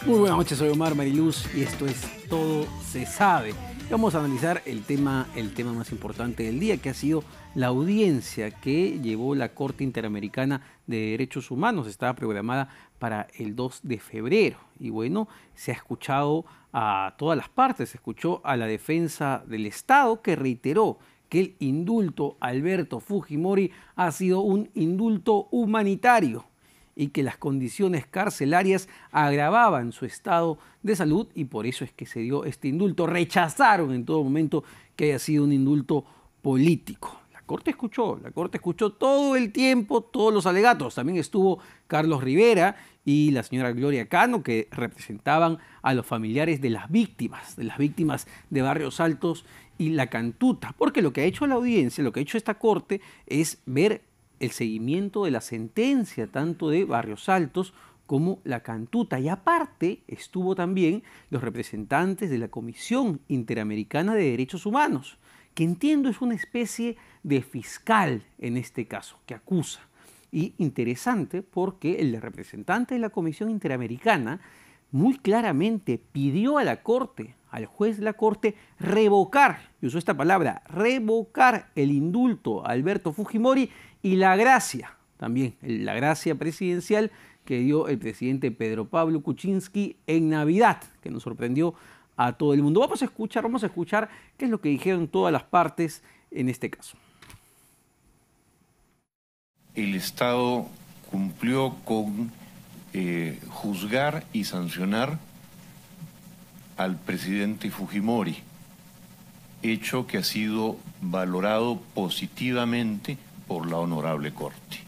Muy buenas noches, soy Omar Mariluz y esto es Todo se sabe. Vamos a analizar el tema más importante del día, que ha sido la audiencia que llevó la Corte Interamericana de Derechos Humanos. Estaba programada para el 2 de febrero. Y bueno, se ha escuchado a todas las partes. Se escuchó a la defensa del Estado, que reiteró que el indulto a Alberto Fujimori ha sido un indulto humanitario y que las condiciones carcelarias agravaban su estado de salud y por eso es que se dio este indulto. Rechazaron en todo momento que haya sido un indulto político. La Corte escuchó todo el tiempo, todos los alegatos. También estuvo Carlos Rivera y la señora Gloria Cano, que representaban a los familiares de las víctimas de Barrios Altos y La Cantuta. Porque lo que ha hecho la audiencia, lo que ha hecho esta Corte es ver el seguimiento de la sentencia tanto de Barrios Altos como La Cantuta. Y aparte estuvo también los representantes de la Comisión Interamericana de Derechos Humanos, que entiendo es una especie de fiscal en este caso, que acusa. Y interesante porque el representante de la Comisión Interamericana muy claramente pidió a la Corte, al juez de la Corte, revocar, y usó esta palabra, revocar el indulto a Alberto Fujimori y la gracia, también la gracia presidencial que dio el presidente Pedro Pablo Kuczynski en Navidad, que nos sorprendió a todo el mundo. Vamos a escuchar qué es lo que dijeron todas las partes en este caso. El Estado cumplió con juzgar y sancionar al presidente Fujimori, hecho que ha sido valorado positivamente por la Honorable Corte.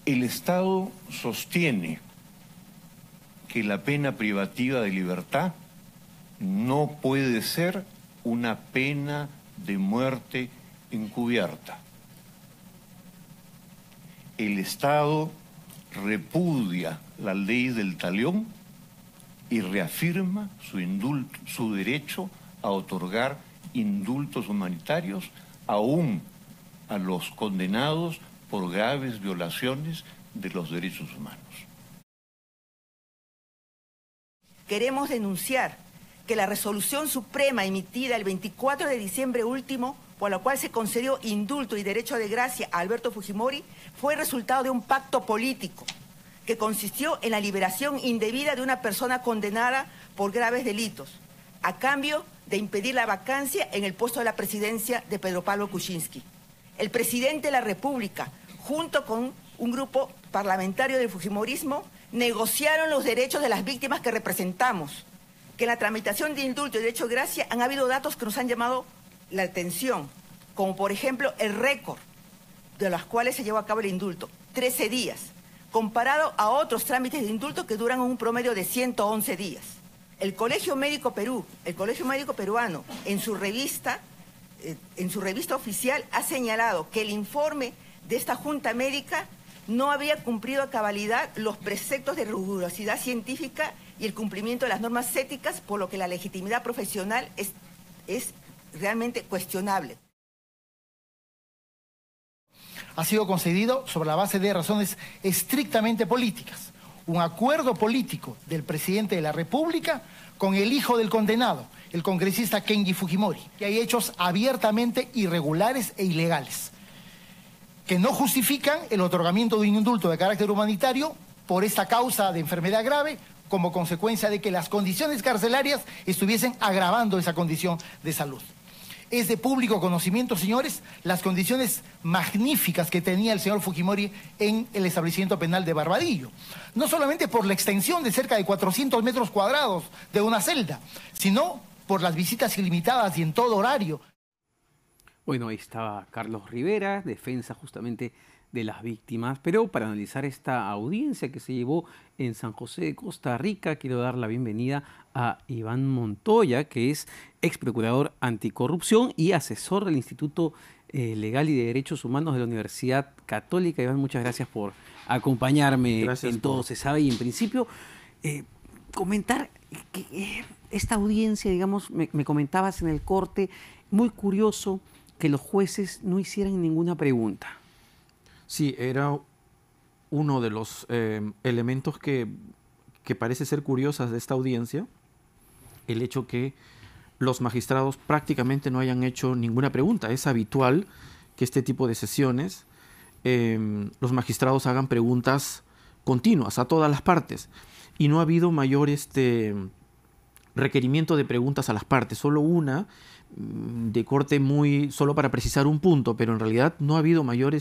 El Estado sostiene que la pena privativa de libertad no puede ser una pena de muerte encubierta. El Estado repudia la ley del talión y reafirma su derecho a otorgar indultos humanitarios aún a los condenados por graves violaciones de los derechos humanos. Queremos denunciar que la resolución suprema emitida el 24 de diciembre último, por la cual se concedió indulto y derecho de gracia a Alberto Fujimori, fue resultado de un pacto político que consistió en la liberación indebida de una persona condenada por graves delitos, a cambio de impedir la vacancia en el puesto de la presidencia de Pedro Pablo Kuczynski. El presidente de la República, junto con un grupo parlamentario del fujimorismo, negociaron los derechos de las víctimas que representamos. Que en la tramitación de indulto y derecho de gracia han habido datos que nos han llamado la atención, como por ejemplo el récord de los cuales se llevó a cabo el indulto, 13 días, comparado a otros trámites de indulto que duran un promedio de 111 días. El Colegio Médico Perú, el Colegio Médico Peruano, en su revista oficial ha señalado que el informe de esta Junta Médica no había cumplido a cabalidad los preceptos de rigurosidad científica y el cumplimiento de las normas éticas, por lo que la legitimidad profesional es realmente cuestionable. Ha sido concedido sobre la base de razones estrictamente políticas. Un acuerdo político del presidente de la República con el hijo del condenado, el congresista Kenji Fujimori, que hay hechos abiertamente irregulares e ilegales, que no justifican el otorgamiento de un indulto de carácter humanitario por esta causa de enfermedad grave, como consecuencia de que las condiciones carcelarias estuviesen agravando esa condición de salud. Es de público conocimiento, señores, las condiciones magníficas que tenía el señor Fujimori en el establecimiento penal de Barbadillo. No solamente por la extensión de cerca de 400 metros cuadrados de una celda, sino por las visitas ilimitadas y en todo horario. Bueno, ahí estaba Carlos Rivera, defensa justamente de las víctimas, pero para analizar esta audiencia que se llevó en San José de Costa Rica, quiero dar la bienvenida a Iván Montoya, que es ex procurador anticorrupción y asesor del Instituto Legal y de Derechos Humanos de la Universidad Católica. Iván, muchas gracias por acompañarme en Todo se sabe. Y en principio, comentar que esta audiencia, digamos, me comentabas en el corte, muy curioso que los jueces no hicieran ninguna pregunta. Sí, era uno de los elementos que que parece ser curiosas de esta audiencia, el hecho que los magistrados prácticamente no hayan hecho ninguna pregunta. Es habitual que este tipo de sesiones los magistrados hagan preguntas continuas a todas las partes, y no ha habido mayor requerimiento de preguntas a las partes, solo una de corte solo para precisar un punto, pero en realidad no ha habido mayor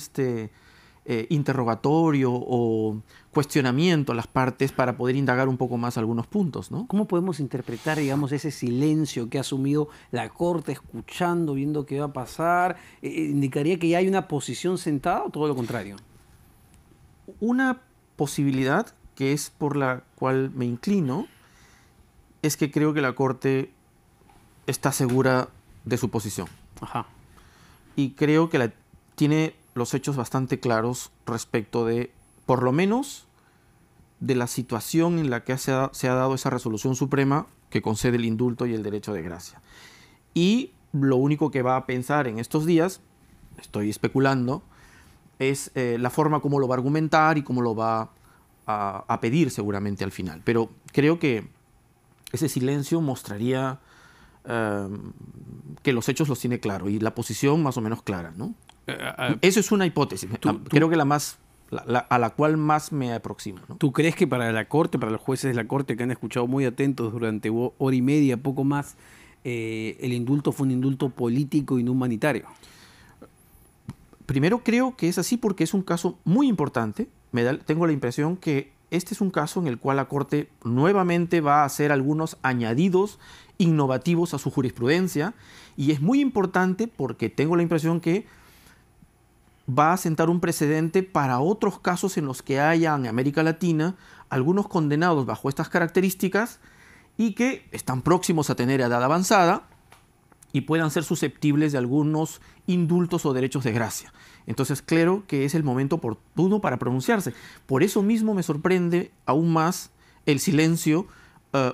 interrogatorio o cuestionamiento a las partes para poder indagar un poco más algunos puntos, ¿no? ¿Cómo podemos interpretar, digamos, ese silencio que ha asumido la Corte, escuchando, viendo qué va a pasar? ¿Indicaría que ya hay una posición sentada o todo lo contrario? Una posibilidad, que es por la cual me inclino, es que creo que la Corte está segura de su posición. Ajá. Y creo que tiene los hechos bastante claros respecto de, por lo menos, de la situación en la que se ha dado esa resolución suprema que concede el indulto y el derecho de gracia. Y lo único que va a pensar en estos días, estoy especulando, es la forma como lo va a argumentar y cómo lo va a pedir seguramente al final. Pero creo que ese silencio mostraría que los hechos los tiene claro y la posición más o menos clara, ¿no? Eso es una hipótesis, creo que a la cual más me aproximo, ¿no? ¿Tú crees que para la Corte, para los jueces de la Corte que han escuchado muy atentos durante hora y media, poco más, el indulto fue un indulto político y no humanitario? Primero creo que es así porque es un caso muy importante. Tengo la impresión que este es un caso en el cual la Corte nuevamente va a hacer algunos añadidos innovativos a su jurisprudencia, y es muy importante porque tengo la impresión que va a sentar un precedente para otros casos en los que haya en América Latina algunos condenados bajo estas características y que están próximos a tener edad avanzada y puedan ser susceptibles de algunos indultos o derechos de gracia. Entonces creo que es el momento oportuno para pronunciarse. Por eso mismo me sorprende aún más el silencio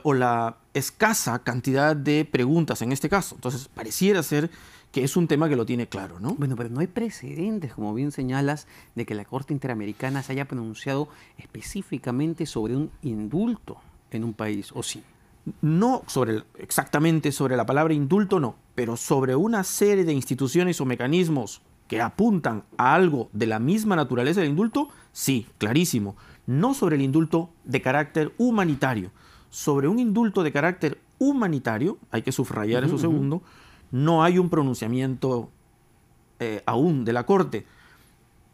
o la escasa cantidad de preguntas en este caso. Entonces pareciera ser que es un tema que lo tiene claro, ¿no? Bueno, pero no hay precedentes, como bien señalas, de que la Corte Interamericana se haya pronunciado específicamente sobre un indulto en un país, ¿o sí? No exactamente sobre la palabra indulto, no, pero sobre una serie de instituciones o mecanismos que apuntan a algo de la misma naturaleza del indulto, sí, clarísimo. No sobre el indulto de carácter humanitario. Sobre un indulto de carácter humanitario, hay que subrayar eso segundo, no hay un pronunciamiento aún de la Corte.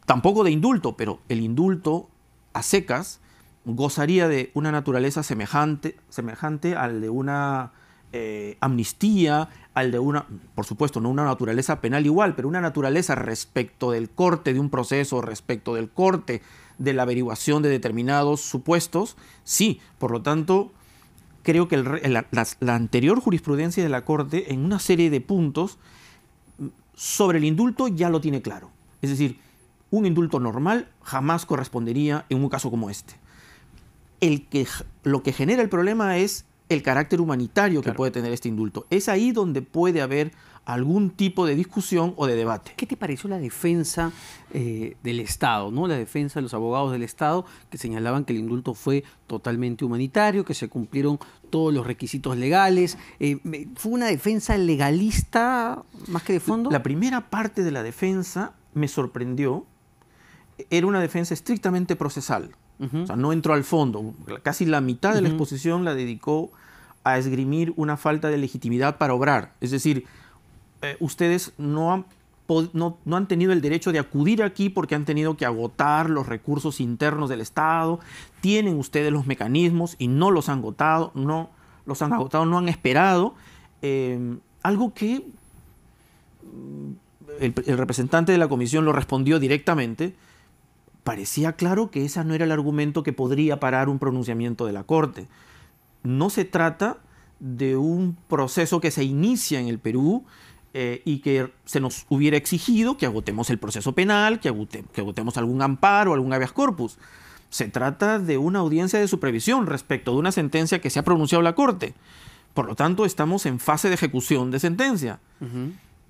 Tampoco de indulto, pero el indulto a secas gozaría de una naturaleza semejante al de una amnistía, al de una, por supuesto, no una naturaleza penal igual, pero una naturaleza respecto del corte de un proceso, respecto del corte de la averiguación de determinados supuestos, sí. Por lo tanto, creo que la anterior jurisprudencia de la Corte en una serie de puntos sobre el indulto ya lo tiene claro. Es decir, un indulto normal jamás correspondería en un caso como este. Lo que genera el problema es el carácter humanitario que puede tener este indulto. Es ahí donde puede haber algún tipo de discusión o de debate. ¿Qué te pareció la defensa del Estado, ¿no? La defensa de los abogados del Estado, que señalaban que el indulto fue totalmente humanitario, que se cumplieron todos los requisitos legales? ¿Fue una defensa legalista más que de fondo? La primera parte de la defensa me sorprendió. Era una defensa estrictamente procesal. O sea, no entró al fondo. Casi la mitad de la exposición la dedicó a esgrimir una falta de legitimidad para obrar. Es decir, ustedes no han tenido el derecho de acudir aquí porque han tenido que agotar los recursos internos del Estado. Tienen ustedes los mecanismos y no los han agotado, no han esperado. Algo que el representante de la comisión lo respondió directamente. Parecía claro que ese no era el argumento que podría parar un pronunciamiento de la Corte. No se trata de un proceso que se inicia en el Perú y que se nos hubiera exigido que agotemos el proceso penal, que agotemos algún amparo, algún habeas corpus. Se trata de una audiencia de supervisión respecto de una sentencia que se ha pronunciado la Corte. Por lo tanto, estamos en fase de ejecución de sentencia.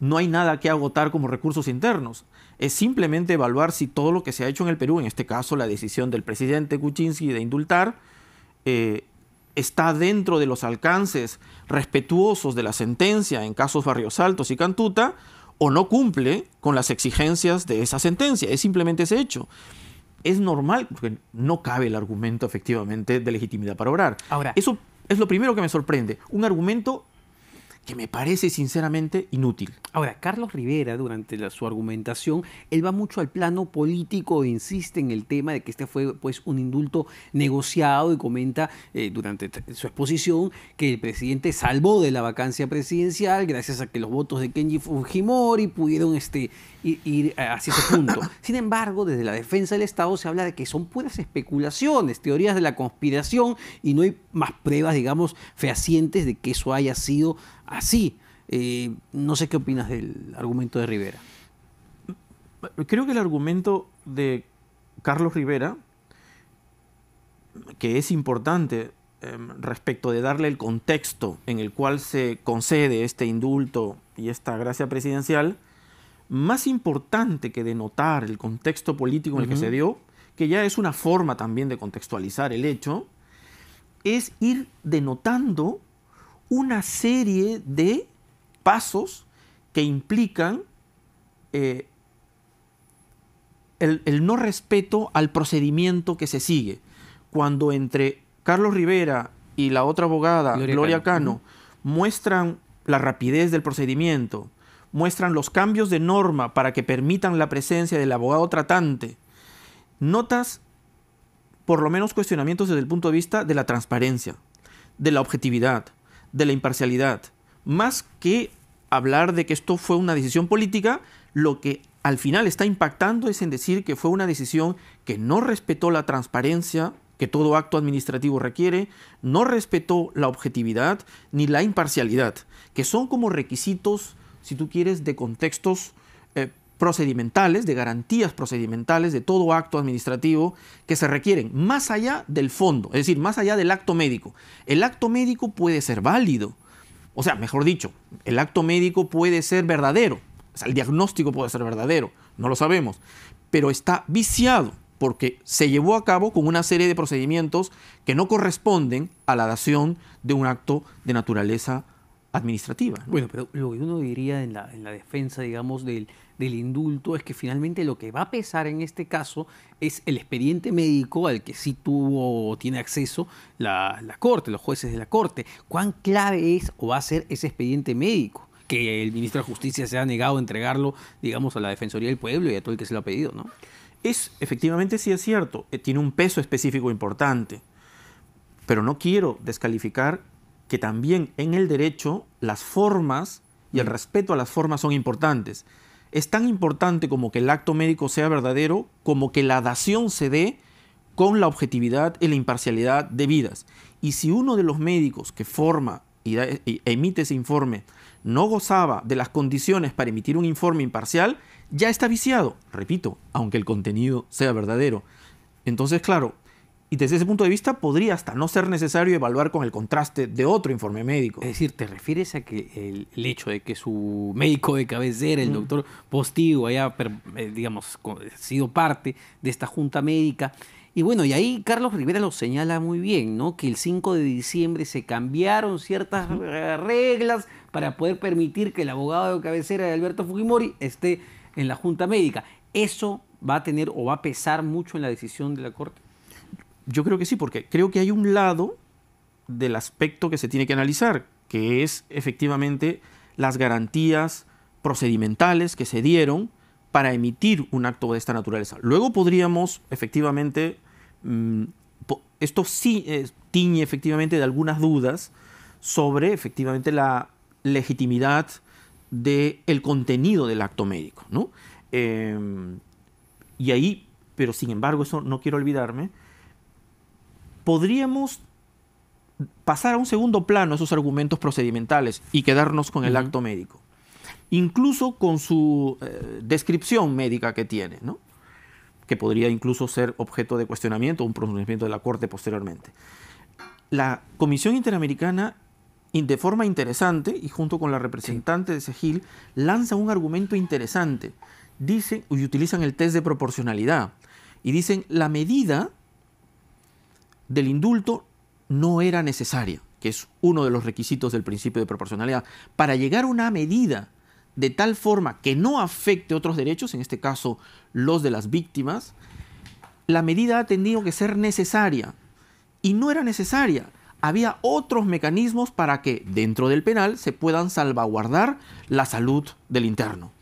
No hay nada que agotar como recursos internos. Es simplemente evaluar si todo lo que se ha hecho en el Perú, en este caso la decisión del presidente Kuczynski de indultar, está dentro de los alcances respetuosos de la sentencia en casos Barrios Altos y Cantuta, o no cumple con las exigencias de esa sentencia. Es simplemente ese hecho. Es normal, porque no cabe el argumento efectivamente de legitimidad para obrar. Ahora, eso es lo primero que me sorprende. Un argumento que me parece sinceramente inútil. Ahora, Carlos Rivera, durante su argumentación, él va mucho al plano político e insiste en el tema de que este fue pues un indulto negociado y comenta durante su exposición que el presidente salvó de la vacancia presidencial gracias a que los votos de Kenji Fujimori pudieron ir hacia ese punto. Sin embargo, desde la defensa del Estado se habla de que son puras especulaciones, teorías de la conspiración y no hay más pruebas, digamos, fehacientes de que eso haya sido así. No sé qué opinas del argumento de Rivera. Creo que el argumento de Carlos Rivera, que es importante respecto de darle el contexto en el cual se concede este indulto y esta gracia presidencial, más importante que denotar el contexto político en el que se dio, que ya es una forma también de contextualizar el hecho, es ir denotando una serie de pasos que implican el no respeto al procedimiento que se sigue. Cuando entre Carlos Rivera y la otra abogada, Gloria Cano, muestran la rapidez del procedimiento, muestran los cambios de norma para que permitan la presencia del abogado tratante, notas por lo menos cuestionamientos desde el punto de vista de la transparencia, de la objetividad, de la imparcialidad. Más que hablar de que esto fue una decisión política, lo que al final está impactando es en decir que fue una decisión que no respetó la transparencia que todo acto administrativo requiere, no respetó la objetividad ni la imparcialidad, que son como requisitos, si tú quieres, de contextos procedimentales, de garantías procedimentales de todo acto administrativo que se requieren más allá del fondo, es decir, más allá del acto médico. El acto médico puede ser válido, o sea, mejor dicho, el acto médico puede ser verdadero, o sea, el diagnóstico puede ser verdadero, no lo sabemos, pero está viciado porque se llevó a cabo con una serie de procedimientos que no corresponden a la dación de un acto de naturaleza administrativa. Bueno, pero lo que uno diría en la defensa, digamos, del indulto es que finalmente lo que va a pesar en este caso es el expediente médico al que sí tiene acceso la Corte, los jueces de la Corte. ¿Cuán clave es o va a ser ese expediente médico? Que el ministro de Justicia se ha negado a entregarlo, digamos, a la Defensoría del Pueblo y a todo el que se lo ha pedido, ¿no? Efectivamente, sí es cierto, tiene un peso específico importante, pero no quiero descalificar que también en el derecho las formas y el respeto a las formas son importantes. Es tan importante como que el acto médico sea verdadero, como que la dación se dé con la objetividad y la imparcialidad debidas. Y si uno de los médicos que forma y emite ese informe no gozaba de las condiciones para emitir un informe imparcial, ya está viciado, repito, aunque el contenido sea verdadero. Entonces, claro, y desde ese punto de vista podría hasta no ser necesario evaluar con el contraste de otro informe médico. Es decir, ¿te refieres a que el hecho de que su médico de cabecera, el doctor Postigo, haya, digamos, sido parte de esta junta médica? Y bueno, y ahí Carlos Rivera lo señala muy bien, ¿no? Que el 5 de diciembre se cambiaron ciertas reglas para poder permitir que el abogado de cabecera de Alberto Fujimori esté en la junta médica. ¿Eso va a tener o va a pesar mucho en la decisión de la Corte? Yo creo que sí, porque creo que hay un lado del aspecto que se tiene que analizar, que es efectivamente las garantías procedimentales que se dieron para emitir un acto de esta naturaleza. Luego podríamos, efectivamente, esto sí tiñe efectivamente de algunas dudas sobre efectivamente la legitimidad del contenido del acto médico, ¿no? Y ahí, pero sin embargo, eso no quiero olvidarme, podríamos pasar a un segundo plano esos argumentos procedimentales y quedarnos con el acto médico, incluso con su descripción médica que tiene, ¿no? Que podría incluso ser objeto de cuestionamiento o un pronunciamiento de la Corte posteriormente. La Comisión Interamericana, de forma interesante, y junto con la representante de SEGIL, lanza un argumento interesante. Dicen, y utilizan el test de proporcionalidad, y dicen, la medida del indulto no era necesaria, que es uno de los requisitos del principio de proporcionalidad. Para llegar a una medida de tal forma que no afecte otros derechos, en este caso los de las víctimas, la medida ha tenido que ser necesaria. Y no era necesaria. Había otros mecanismos para que dentro del penal se puedan salvaguardar la salud del interno.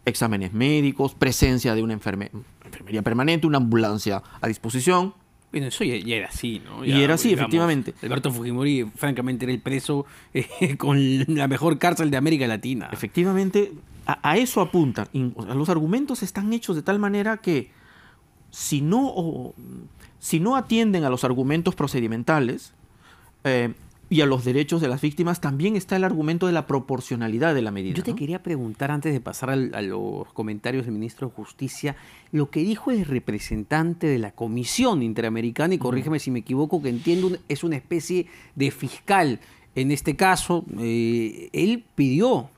Exámenes médicos, presencia de una enfermería permanente, una ambulancia a disposición. Bueno, eso ya era así, ¿no? Y era así, digamos, efectivamente. Alberto Fujimori, francamente, era el preso con la mejor cárcel de América Latina. Efectivamente, a eso apuntan. Los argumentos están hechos de tal manera que si no atienden a los argumentos procedimentales y a los derechos de las víctimas, también está el argumento de la proporcionalidad de la medida. Yo te ¿no? quería preguntar, antes de pasar a los comentarios del ministro de Justicia, lo que dijo el representante de la Comisión Interamericana, y corrígeme si me equivoco, que entiendo es una especie de fiscal. En este caso, él pidió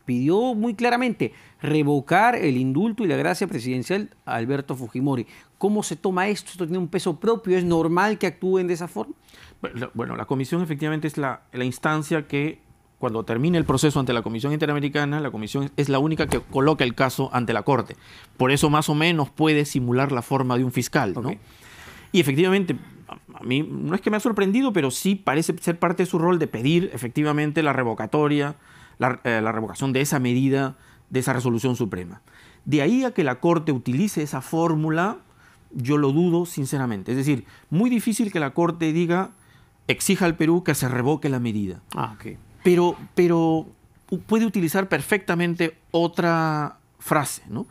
muy claramente revocar el indulto y la gracia presidencial a Alberto Fujimori. ¿Cómo se toma esto? ¿Esto tiene un peso propio? ¿Es normal que actúen de esa forma? Bueno, la comisión efectivamente es la instancia que, cuando termine el proceso ante la Comisión Interamericana, la comisión es la única que coloca el caso ante la Corte. Por eso más o menos puede simular la forma de un fiscal, ¿no? Okay. Y efectivamente, a mí no es que me ha sorprendido, pero sí parece ser parte de su rol de pedir efectivamente la revocatoria, la revocación de esa medida, de esa resolución suprema. De ahí a que la Corte utilice esa fórmula, yo lo dudo sinceramente. Es decir, muy difícil que la Corte exija al Perú que se revoque la medida. Okay. Pero puede utilizar perfectamente otra frase, ¿no?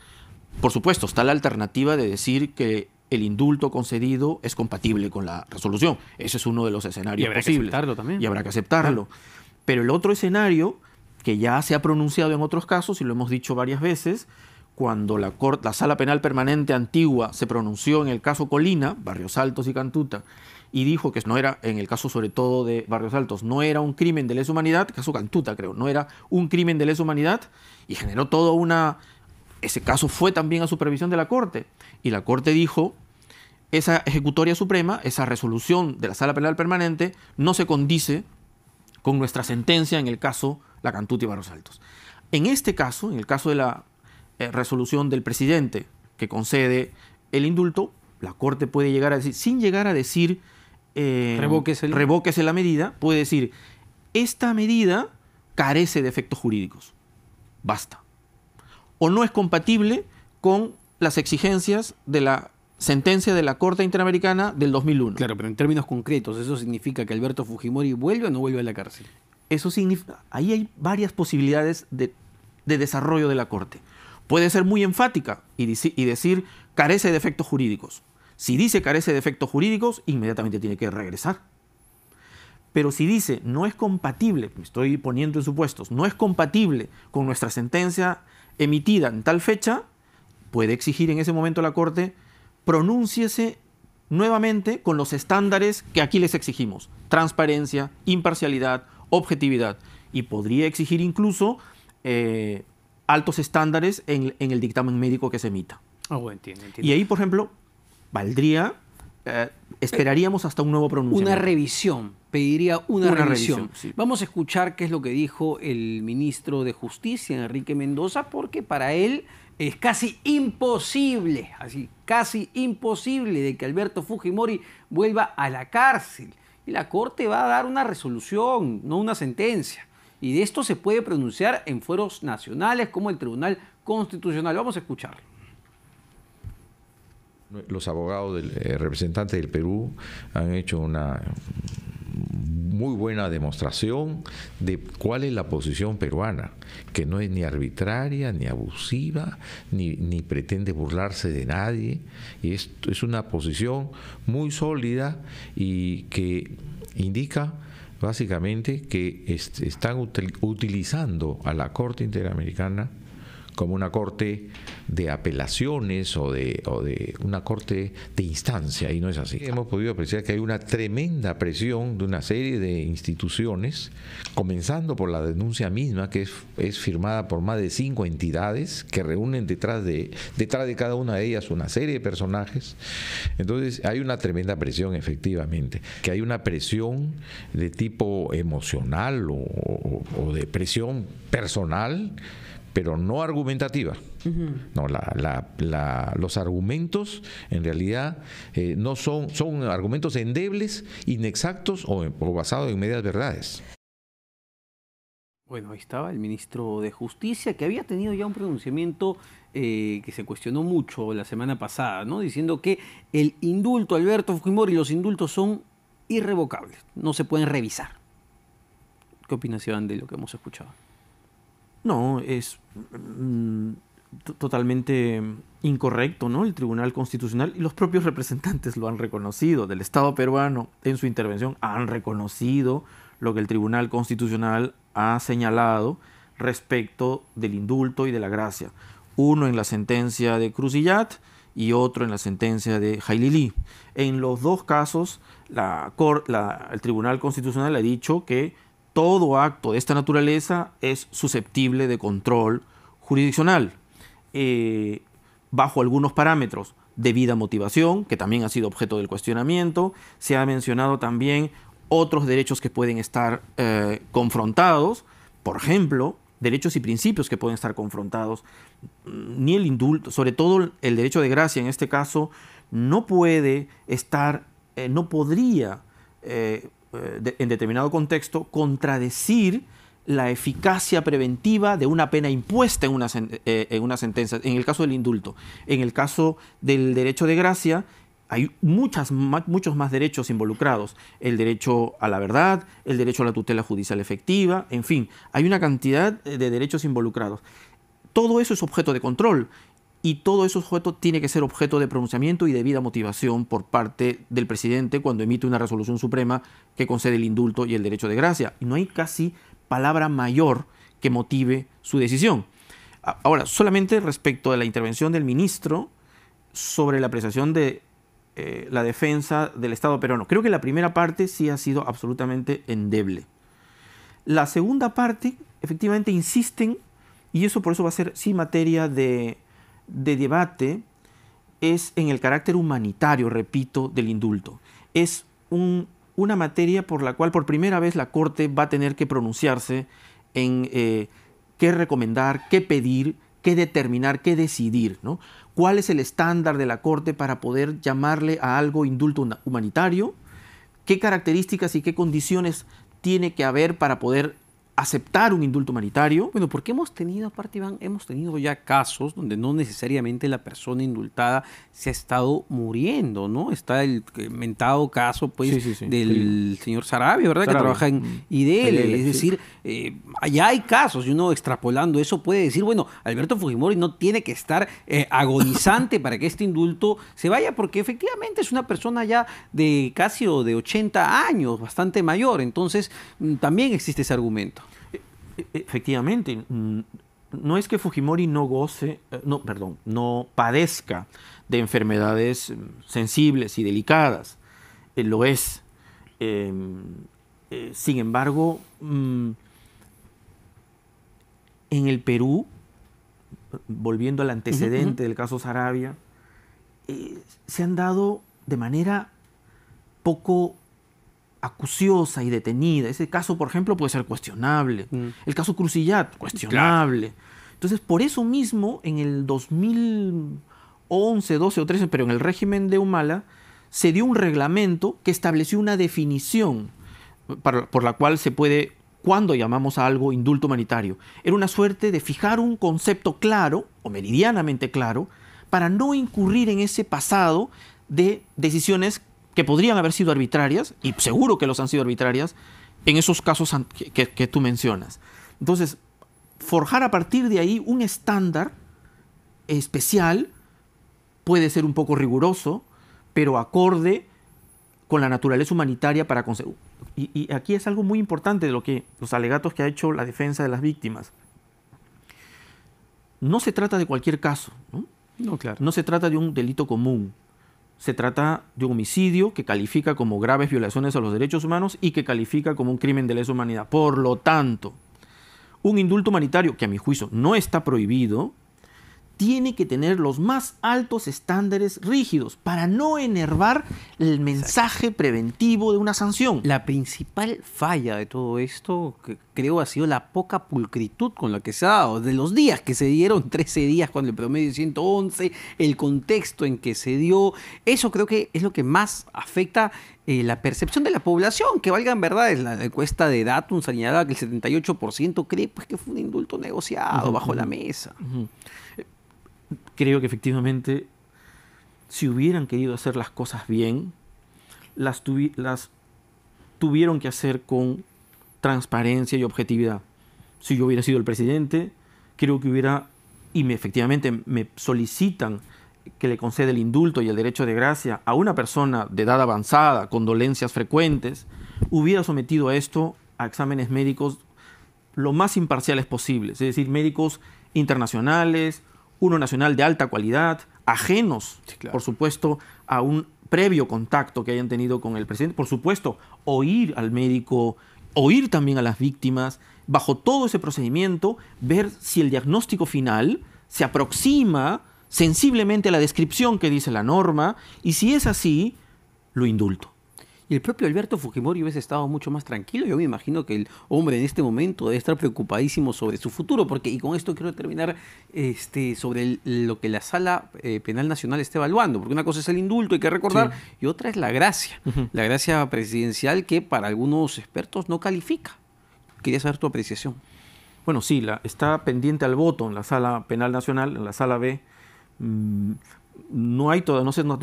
Por supuesto, está la alternativa de decir que el indulto concedido es compatible con la resolución. Ese es uno de los escenarios posibles. Y habrá que aceptarlo también. Y habrá que aceptarlo. Claro. Pero el otro escenario, que ya se ha pronunciado en otros casos, y lo hemos dicho varias veces, cuando la Sala Penal Permanente antigua se pronunció en el caso Colina, Barrios Altos y Cantuta, y dijo que no era, en el caso sobre todo de Barrios Altos, no era un crimen de lesa humanidad, caso Cantuta creo, no era un crimen de lesa humanidad, y generó toda una... Ese caso fue también a supervisión de la Corte, y la Corte dijo, esa ejecutoria suprema, esa resolución de la Sala Penal Permanente, no se condice con nuestra sentencia en el caso La Cantuta y Barrios Altos. En este caso, en el caso de la resolución del presidente que concede el indulto, la Corte puede llegar a decir, sin llegar a decir revóquese la medida, puede decir, esta medida carece de efectos jurídicos, basta. O no es compatible con las exigencias de la sentencia de la Corte Interamericana del 2001. Claro, pero en términos concretos, ¿eso significa que Alberto Fujimori vuelve o no vuelve a la cárcel? Eso significa, ahí hay varias posibilidades de desarrollo de la Corte. Puede ser muy enfática y decir carece de efectos jurídicos. Si dice carece de efectos jurídicos, inmediatamente tiene que regresar. Pero si dice no es compatible, me estoy poniendo en supuestos, no es compatible con nuestra sentencia emitida en tal fecha, puede exigir en ese momento a la Corte pronúnciese nuevamente con los estándares que aquí les exigimos: transparencia, imparcialidad, objetividad. Y podría exigir incluso altos estándares en el dictamen médico que se emita. Entiendo. Y ahí, por ejemplo, valdría, esperaríamos hasta un nuevo pronunciamiento. Una revisión, pediría una revisión. Sí. Vamos a escuchar qué es lo que dijo el ministro de Justicia, Enrique Mendoza, porque para él es casi imposible de que Alberto Fujimori vuelva a la cárcel. Y la Corte va a dar una resolución, no una sentencia. Y de esto se puede pronunciar en foros nacionales como el Tribunal Constitucional. Vamos a escucharlo. Los abogados representantes del Perú han hecho una muy buena demostración de cuál es la posición peruana, que no es ni arbitraria, ni abusiva, ni pretende burlarse de nadie. Y esto es una posición muy sólida y que indica básicamente que están utilizando a la Corte Interamericana como una corte de apelaciones o de una corte de instancia, y no es así. Hemos podido apreciar que hay una tremenda presión de una serie de instituciones, comenzando por la denuncia misma, que es firmada por más de 5 entidades que reúnen detrás de cada una de ellas una serie de personajes. Entonces hay una tremenda presión, efectivamente, que hay una presión de tipo emocional o de presión personal, pero no argumentativa. No, los argumentos en realidad no son argumentos endebles, inexactos o basados en medias verdades. Bueno, ahí estaba el ministro de Justicia, que había tenido ya un pronunciamiento que se cuestionó mucho la semana pasada, ¿no? Diciendo que el indulto a Alberto Fujimori y los indultos son irrevocables, no se pueden revisar. ¿Qué opinas, Iván, de lo que hemos escuchado? No, es totalmente incorrecto, ¿no? El Tribunal Constitucional y los propios representantes lo han reconocido del Estado peruano en su intervención, han reconocido lo que el Tribunal Constitucional ha señalado respecto del indulto y de la gracia. Uno en la sentencia de Cruzillat y otro en la sentencia de Jailili. En los dos casos, el Tribunal Constitucional ha dicho que todo acto de esta naturaleza es susceptible de control jurisdiccional, bajo algunos parámetros: debida motivación, que también ha sido objeto del cuestionamiento. Se ha mencionado también otros derechos que pueden estar confrontados, por ejemplo, derechos y principios que pueden estar confrontados. Ni el indulto, sobre todo el derecho de gracia en este caso, no puede estar, no podría en determinado contexto contradecir la eficacia preventiva de una pena impuesta en una sentencia, en el caso del indulto. En el caso del derecho de gracia hay muchos más derechos involucrados: el derecho a la verdad, el derecho a la tutela judicial efectiva, en fin, hay una cantidad de derechos involucrados. Todo eso es objeto de control y todo eso tiene que ser objeto de pronunciamiento y debida motivación por parte del presidente cuando emite una resolución suprema que concede el indulto y el derecho de gracia. Y no hay casi palabra mayor que motive su decisión. Ahora, solamente respecto a la intervención del ministro sobre la apreciación de la defensa del Estado peruano, creo que la primera parte sí ha sido absolutamente endeble. La segunda parte, efectivamente, insisten, y eso por eso va a ser sí materia de debate, es en el carácter humanitario, repito, del indulto. Es una materia por la cual por primera vez la Corte va a tener que pronunciarse en qué recomendar, qué pedir, qué determinar, qué decidir, ¿no? ¿Cuál es el estándar de la Corte para poder llamarle a algo indulto humanitario? ¿Qué características y qué condiciones tiene que haber para poder aceptar un indulto humanitario? Bueno, porque hemos tenido, aparte, Iván, hemos tenido ya casos donde no necesariamente la persona indultada se ha estado muriendo, ¿no? Está el mentado caso, pues, del señor Sarabia, ¿verdad? Que trabaja en IDL. Es decir, allá hay casos, y uno extrapolando eso puede decir, bueno, Alberto Fujimori no tiene que estar agonizante para que este indulto se vaya, porque efectivamente es una persona ya de casi o de 80 años, bastante mayor. Entonces, también existe ese argumento. Efectivamente, no es que Fujimori no padezca de enfermedades sensibles y delicadas, lo es. Sin embargo, en el Perú, volviendo al antecedente del caso Sarabia, se han dado de manera poco acuciosa y detenida. Ese caso, por ejemplo, puede ser cuestionable. El caso Cruzillat, cuestionable. Claro. Entonces, por eso mismo, en el 2011, 12 o 13, pero en el régimen de Humala, se dio un reglamento que estableció una definición por la cual se puede, cuando llamamos a algo indulto humanitario. Era una suerte de fijar un concepto claro, o meridianamente claro, para no incurrir en ese pasado de decisiones que podrían haber sido arbitrarias, y seguro que los han sido arbitrarias, en esos casos que tú mencionas. Entonces, forjar a partir de ahí un estándar especial puede ser un poco riguroso, pero acorde con la naturaleza humanitaria para conseguir. Y aquí es algo muy importante de los alegatos que ha hecho la defensa de las víctimas. no se trata de cualquier caso, ¿no? No, claro. No se trata de un delito común. Se trata de un homicidio que califica como graves violaciones a los derechos humanos y que califica como un crimen de lesa humanidad. Por lo tanto, un indulto humanitario, que a mi juicio no está prohibido, tiene que tener los más altos estándares rígidos para no enervar el mensaje preventivo de una sanción. La principal falla de todo esto, que creo, ha sido la poca pulcritud con la que se ha dado. De los días que se dieron, 13 días con el promedio de 111, el contexto en que se dio, eso creo que es lo que más afecta la percepción de la población. Que valga en verdad, es la encuesta de Datum señalaba que el 78% cree pues, que fue un indulto negociado bajo la mesa. Creo que efectivamente, si hubieran querido hacer las cosas bien, las tuvieron que hacer con transparencia y objetividad. Si yo hubiera sido el presidente, creo que efectivamente me solicitan que le conceda el indulto y el derecho de gracia a una persona de edad avanzada, con dolencias frecuentes, hubiera sometido a esto a exámenes médicos lo más imparciales posibles, es decir, médicos internacionales, uno nacional de alta calidad, ajenos, sí, claro, por supuesto, a un previo contacto que hayan tenido con el presidente. Por supuesto, oír al médico, oír también a las víctimas, bajo todo ese procedimiento, ver si el diagnóstico final se aproxima sensiblemente a la descripción que dice la norma, y si es así, lo indulto. Y el propio Alberto Fujimori hubiese estado mucho más tranquilo. Yo me imagino que el hombre en este momento debe estar preocupadísimo sobre su futuro, porque, y con esto quiero terminar, sobre lo que la Sala Penal Nacional está evaluando, porque una cosa es el indulto, hay que recordar, sí, y otra es la gracia. La gracia presidencial, que para algunos expertos no califica. Quería saber tu apreciación. Bueno, sí, está pendiente al voto en la Sala Penal Nacional, en la Sala B. No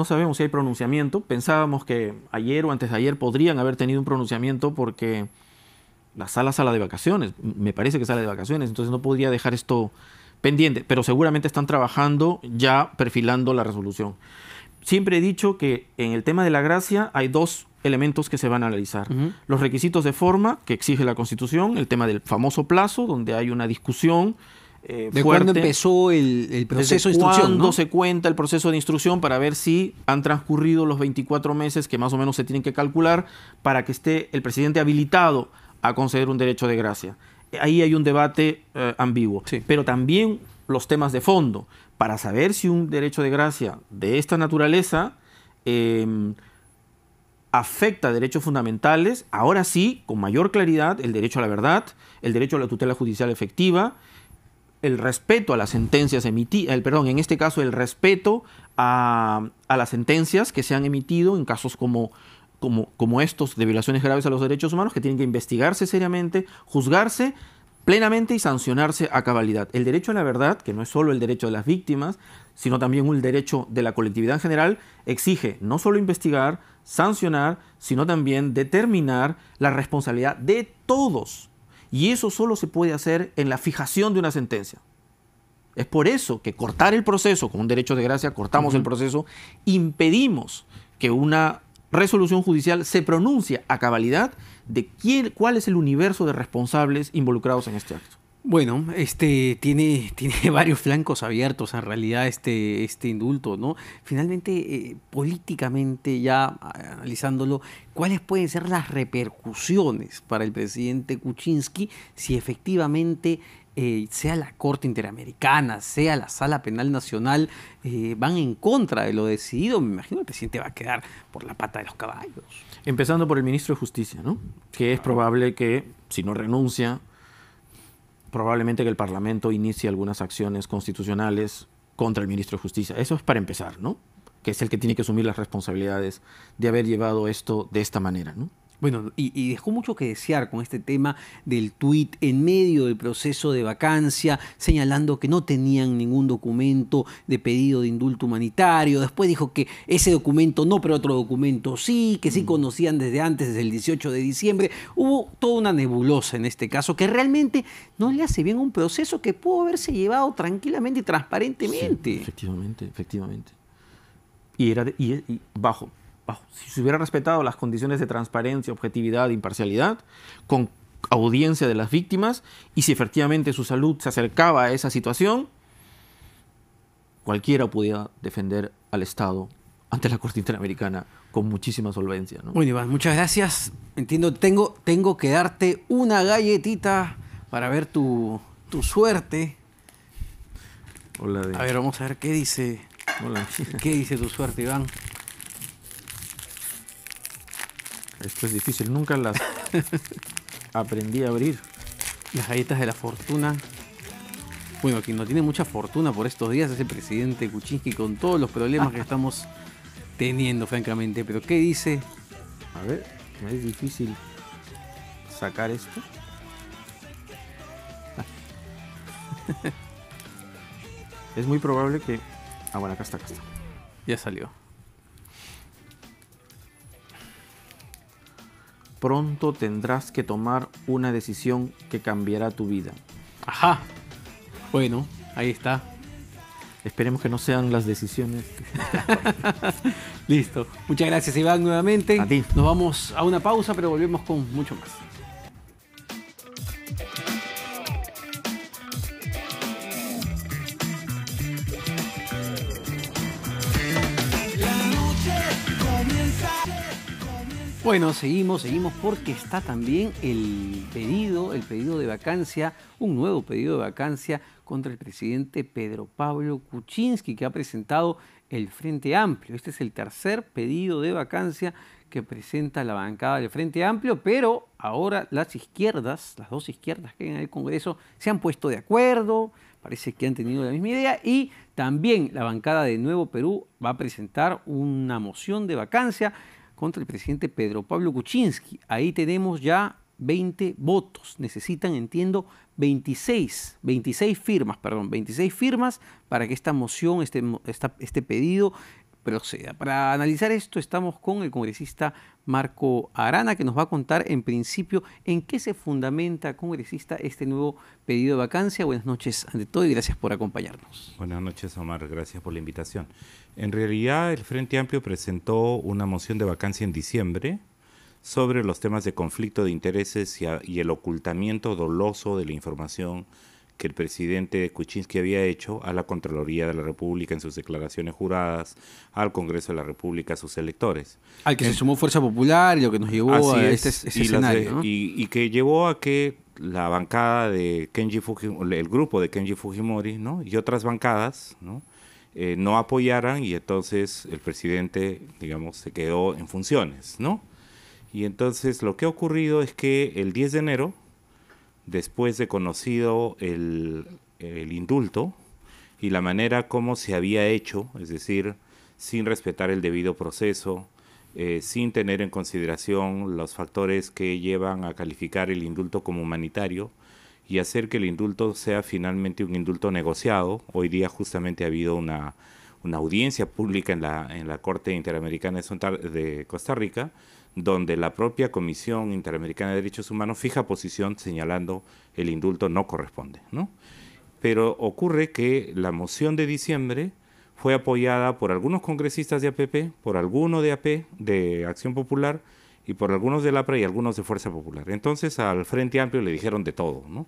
sabemos si hay pronunciamiento. Pensábamos que ayer o antes de ayer podrían haber tenido un pronunciamiento, porque la sala de vacaciones, me parece que sale de vacaciones, entonces no podría dejar esto pendiente, pero seguramente están trabajando ya perfilando la resolución. Siempre he dicho que en el tema de la gracia hay dos elementos que se van a analizar. Los requisitos de forma que exige la Constitución, el tema del famoso plazo, donde hay una discusión ¿de cuándo empezó el proceso de instrucción? ¿Cuándo, ¿no?, se cuenta el proceso de instrucción, para ver si han transcurrido los 24 meses que más o menos se tienen que calcular para que esté el presidente habilitado a conceder un derecho de gracia? Ahí hay un debate ambiguo. Sí. Pero también los temas de fondo, para saber si un derecho de gracia de esta naturaleza afecta derechos fundamentales. Ahora sí, con mayor claridad, el derecho a la verdad, el derecho a la tutela judicial efectiva, el respeto a las sentencias emitidas, en este caso el respeto a las sentencias que se han emitido en casos como estos de violaciones graves a los derechos humanos, que tienen que investigarse seriamente, juzgarse plenamente y sancionarse a cabalidad. El derecho a la verdad, que no es solo el derecho de las víctimas, sino también el derecho de la colectividad en general, exige no solo investigar, sancionar, sino también determinar la responsabilidad de todos. Y eso solo se puede hacer en la fijación de una sentencia. Es por eso que cortar el proceso con un derecho de gracia, cortamos el proceso, impedimos que una resolución judicial se pronuncie a cabalidad de cuál es el universo de responsables involucrados en este acto. Bueno, tiene varios flancos abiertos en realidad este indulto, ¿no? Finalmente, políticamente, ya analizándolo, ¿cuáles pueden ser las repercusiones para el presidente Kuczynski si efectivamente sea la Corte Interamericana, sea la Sala Penal Nacional, van en contra de lo decidido? Me imagino que el presidente va a quedar por la pata de los caballos. Empezando por el ministro de Justicia, ¿no? Que es probable que, si no renuncia, probablemente que el Parlamento inicie algunas acciones constitucionales contra el ministro de Justicia. Eso es para empezar, ¿no? Que es el que tiene que asumir las responsabilidades de haber llevado esto de esta manera, ¿no? Bueno, y dejó mucho que desear con este tema del tuit en medio del proceso de vacancia, señalando que no tenían ningún documento de pedido de indulto humanitario. Después dijo que ese documento no, pero otro documento sí, que sí conocían desde antes, desde el 18 de diciembre. Hubo toda una nebulosa en este caso que realmente no le hace bien a un proceso que pudo haberse llevado tranquilamente y transparentemente. Sí, efectivamente. Y si se hubiera respetado las condiciones de transparencia, objetividad e imparcialidad, con audiencia de las víctimas, y si efectivamente su salud se acercaba a esa situación, cualquiera pudiera defender al Estado ante la Corte Interamericana con muchísima solvencia, ¿no? Bueno, Iván, muchas gracias. Entiendo, tengo que darte una galletita para ver tu suerte. Hola A ver, vamos a ver qué dice. Hola. ¿Qué dice tu suerte, Iván? Esto es difícil, nunca las aprendí a abrir. Las galletas de la fortuna. Bueno, quien no tiene mucha fortuna por estos días es el presidente Kuczynski, con todos los problemas que estamos teniendo, francamente. Pero ¿qué dice? A ver, me es difícil sacar esto. Es muy probable que... Ah, bueno, acá está. Ya salió. Pronto tendrás que tomar una decisión que cambiará tu vida. Ajá. Bueno, ahí está. Esperemos que no sean las decisiones. Listo. Muchas gracias, Iván, nuevamente. A ti. Nos vamos a una pausa, pero volvemos con mucho más. Bueno, seguimos porque está también el pedido de vacancia, un nuevo pedido de vacancia contra el presidente Pedro Pablo Kuczynski, que ha presentado el Frente Amplio. Este es el tercer pedido de vacancia que presenta la bancada del Frente Amplio, pero ahora las dos izquierdas que hay en el Congreso se han puesto de acuerdo, parece que han tenido la misma idea, y también la bancada de Nuevo Perú va a presentar una moción de vacancia contra el presidente Pedro Pablo Kuczynski. Ahí tenemos ya 20 votos. Necesitan, entiendo, 26 firmas para que esta moción, este pedido proceda. Para analizar esto estamos con el congresista Marco Arana, que nos va a contar en principio en qué se fundamenta, congresista, este nuevo pedido de vacancia. Buenas noches ante todo y gracias por acompañarnos. Buenas noches, Omar. Gracias por la invitación. En realidad, el Frente Amplio presentó una moción de vacancia en diciembre sobre los temas de conflicto de intereses y el ocultamiento doloso de la información que el presidente Kuczynski había hecho a la Contraloría de la República en sus declaraciones juradas, al Congreso de la República, a sus electores. Al que se sumó Fuerza Popular y lo que nos llevó a este escenario, ¿no? Y que llevó a que la bancada de el grupo de Kenji Fujimori, ¿no?, y otras bancadas, ¿no?, no apoyaran, y entonces el presidente, digamos, se quedó en funciones, ¿no? Y entonces lo que ha ocurrido es que el 10 de enero, después de conocido el indulto y la manera como se había hecho, es decir, sin respetar el debido proceso, sin tener en consideración los factores que llevan a calificar el indulto como humanitario y hacer que el indulto sea finalmente un indulto negociado. Hoy día justamente ha habido una audiencia pública en la Corte Interamericana de Costa Rica, donde la propia Comisión Interamericana de Derechos Humanos fija posición señalando el indulto no corresponde, ¿no? Pero ocurre que la moción de diciembre fue apoyada por algunos congresistas de APP, por algunos de AP, de Acción Popular, y por algunos del APRA y algunos de Fuerza Popular. Entonces al Frente Amplio le dijeron de todo, ¿no?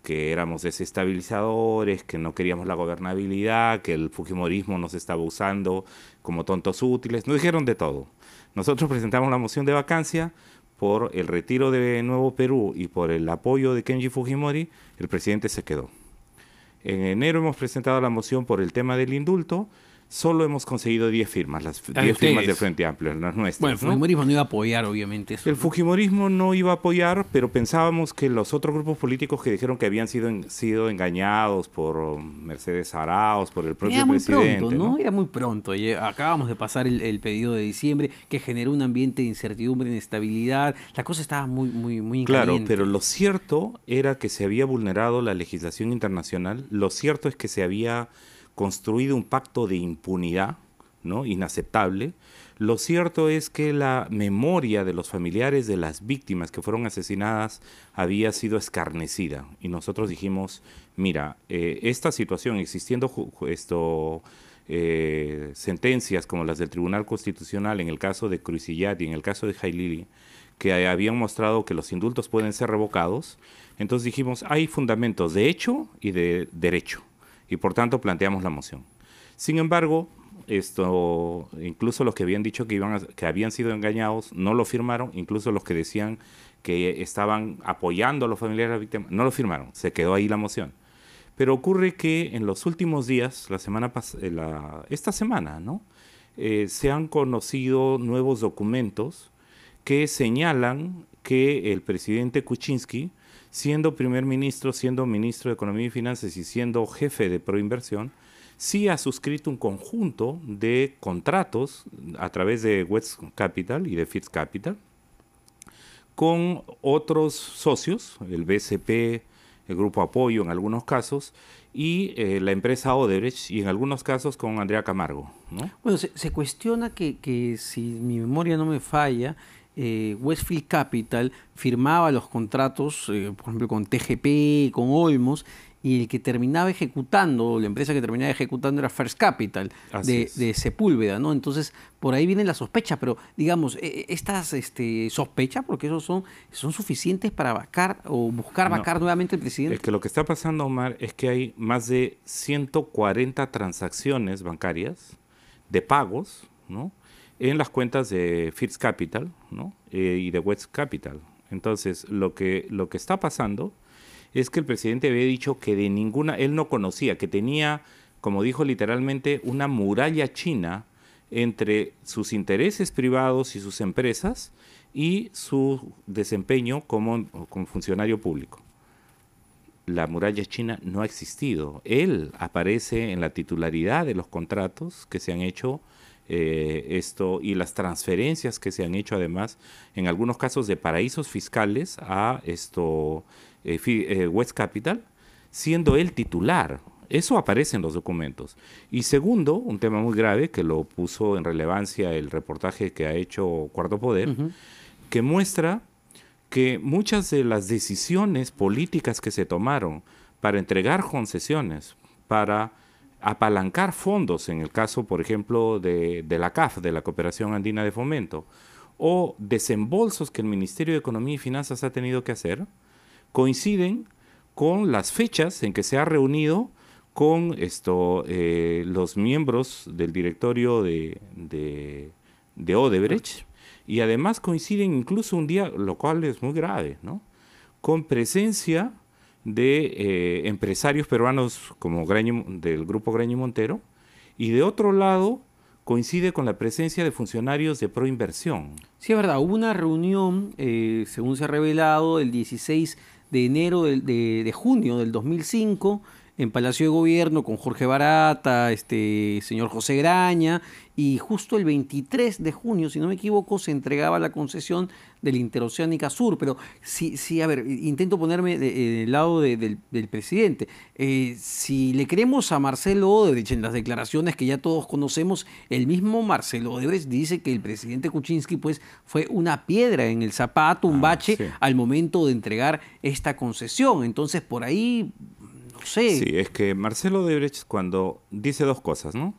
Que éramos desestabilizadores, que no queríamos la gobernabilidad, que el fujimorismo nos estaba usando como tontos útiles. Nos dijeron de todo. Nosotros presentamos la moción de vacancia por el retiro de Nuevo Perú y por el apoyo de Kenji Fujimori. El presidente se quedó. En enero hemos presentado la moción por el tema del indulto. Solo hemos conseguido 10 firmas, las 10 firmas del Frente Amplio, las nuestras. Bueno, el fujimorismo no iba a apoyar, obviamente. Eso, el fujimorismo no iba a apoyar, pero pensábamos que los otros grupos políticos que dijeron que habían sido engañados por Mercedes Arauz, por el propio presidente. Era muy pronto, ¿no? Era muy pronto. Acabamos de pasar el pedido de diciembre, que generó un ambiente de incertidumbre, inestabilidad. La cosa estaba muy caliente. Claro, pero lo cierto era que se había vulnerado la legislación internacional. Lo cierto es que se había construido un pacto de impunidad, ¿no?, inaceptable. Lo cierto es que la memoria de los familiares de las víctimas que fueron asesinadas había sido escarnecida. Y nosotros dijimos, mira, esta situación, existiendo sentencias como las del Tribunal Constitucional en el caso de Crucillat y en el caso de Jailili, que habían mostrado que los indultos pueden ser revocados, entonces dijimos, hay fundamentos de hecho y de derecho. Y por tanto planteamos la moción. Sin embargo, incluso los que habían dicho que habían sido engañados no lo firmaron, incluso los que decían que estaban apoyando a los familiares de las víctimas no lo firmaron, se quedó ahí la moción. Pero ocurre que en los últimos días, esta semana, ¿no? Se han conocido nuevos documentos que señalan que el presidente Kuczynski, siendo primer ministro, siendo ministro de Economía y Finanzas y siendo jefe de Proinversión, sí ha suscrito un conjunto de contratos a través de West Capital y de Fitz Capital con otros socios, el BCP, el Grupo Apoyo en algunos casos, y la empresa Odebrecht, y en algunos casos con Andrea Camargo, ¿no? Bueno, se cuestiona que si mi memoria no me falla, Westfield Capital firmaba los contratos, por ejemplo, con TGP, con Olmos, y el que terminaba ejecutando, la empresa que terminaba ejecutando era First Capital de Sepúlveda, ¿no? Entonces, por ahí viene la sospecha, pero digamos, estas sospechas, porque esos son suficientes para vacar o buscar vacar nuevamente al presidente. Es que lo que está pasando, Omar, es que hay más de 140 transacciones bancarias de pagos, ¿no?, en las cuentas de Fitz Capital, ¿no?, y de West Capital. Entonces, lo que está pasando es que el presidente había dicho que él no conocía, que tenía, como dijo literalmente, una muralla china entre sus intereses privados y sus empresas y su desempeño como funcionario público. La muralla china no ha existido. Él aparece en la titularidad de los contratos que se han hecho, y las transferencias que se han hecho, además, en algunos casos de paraísos fiscales a West Capital, siendo él titular. Eso aparece en los documentos. Y segundo, un tema muy grave que lo puso en relevancia el reportaje que ha hecho Cuarto Poder, que muestra que muchas de las decisiones políticas que se tomaron para entregar concesiones, para apalancar fondos, en el caso, por ejemplo, de la CAF, de la Cooperación Andina de Fomento, o desembolsos que el Ministerio de Economía y Finanzas ha tenido que hacer, coinciden con las fechas en que se ha reunido con los miembros del directorio de Odebrecht, y además coinciden incluso un día, lo cual es muy grave, ¿no?, con presencia de empresarios peruanos como del Grupo Graña y Montero, y de otro lado coincide con la presencia de funcionarios de Proinversión. Sí, es verdad, hubo una reunión, según se ha revelado, el 16 de enero de junio del 2005, en Palacio de Gobierno, con Jorge Barata, señor José Graña, y justo el 23 de junio, si no me equivoco, se entregaba la concesión de la Interoceánica Sur. Pero sí, a ver, intento ponerme del lado del presidente. Si le creemos a Marcelo Odebrecht en las declaraciones que ya todos conocemos, el mismo Marcelo Odebrecht dice que el presidente Kuczynski pues fue una piedra en el zapato, un bache, sí, al momento de entregar esta concesión. Entonces, por ahí, no sé. Sí, es que Marcelo Odebrecht cuando dice dos cosas, ¿no?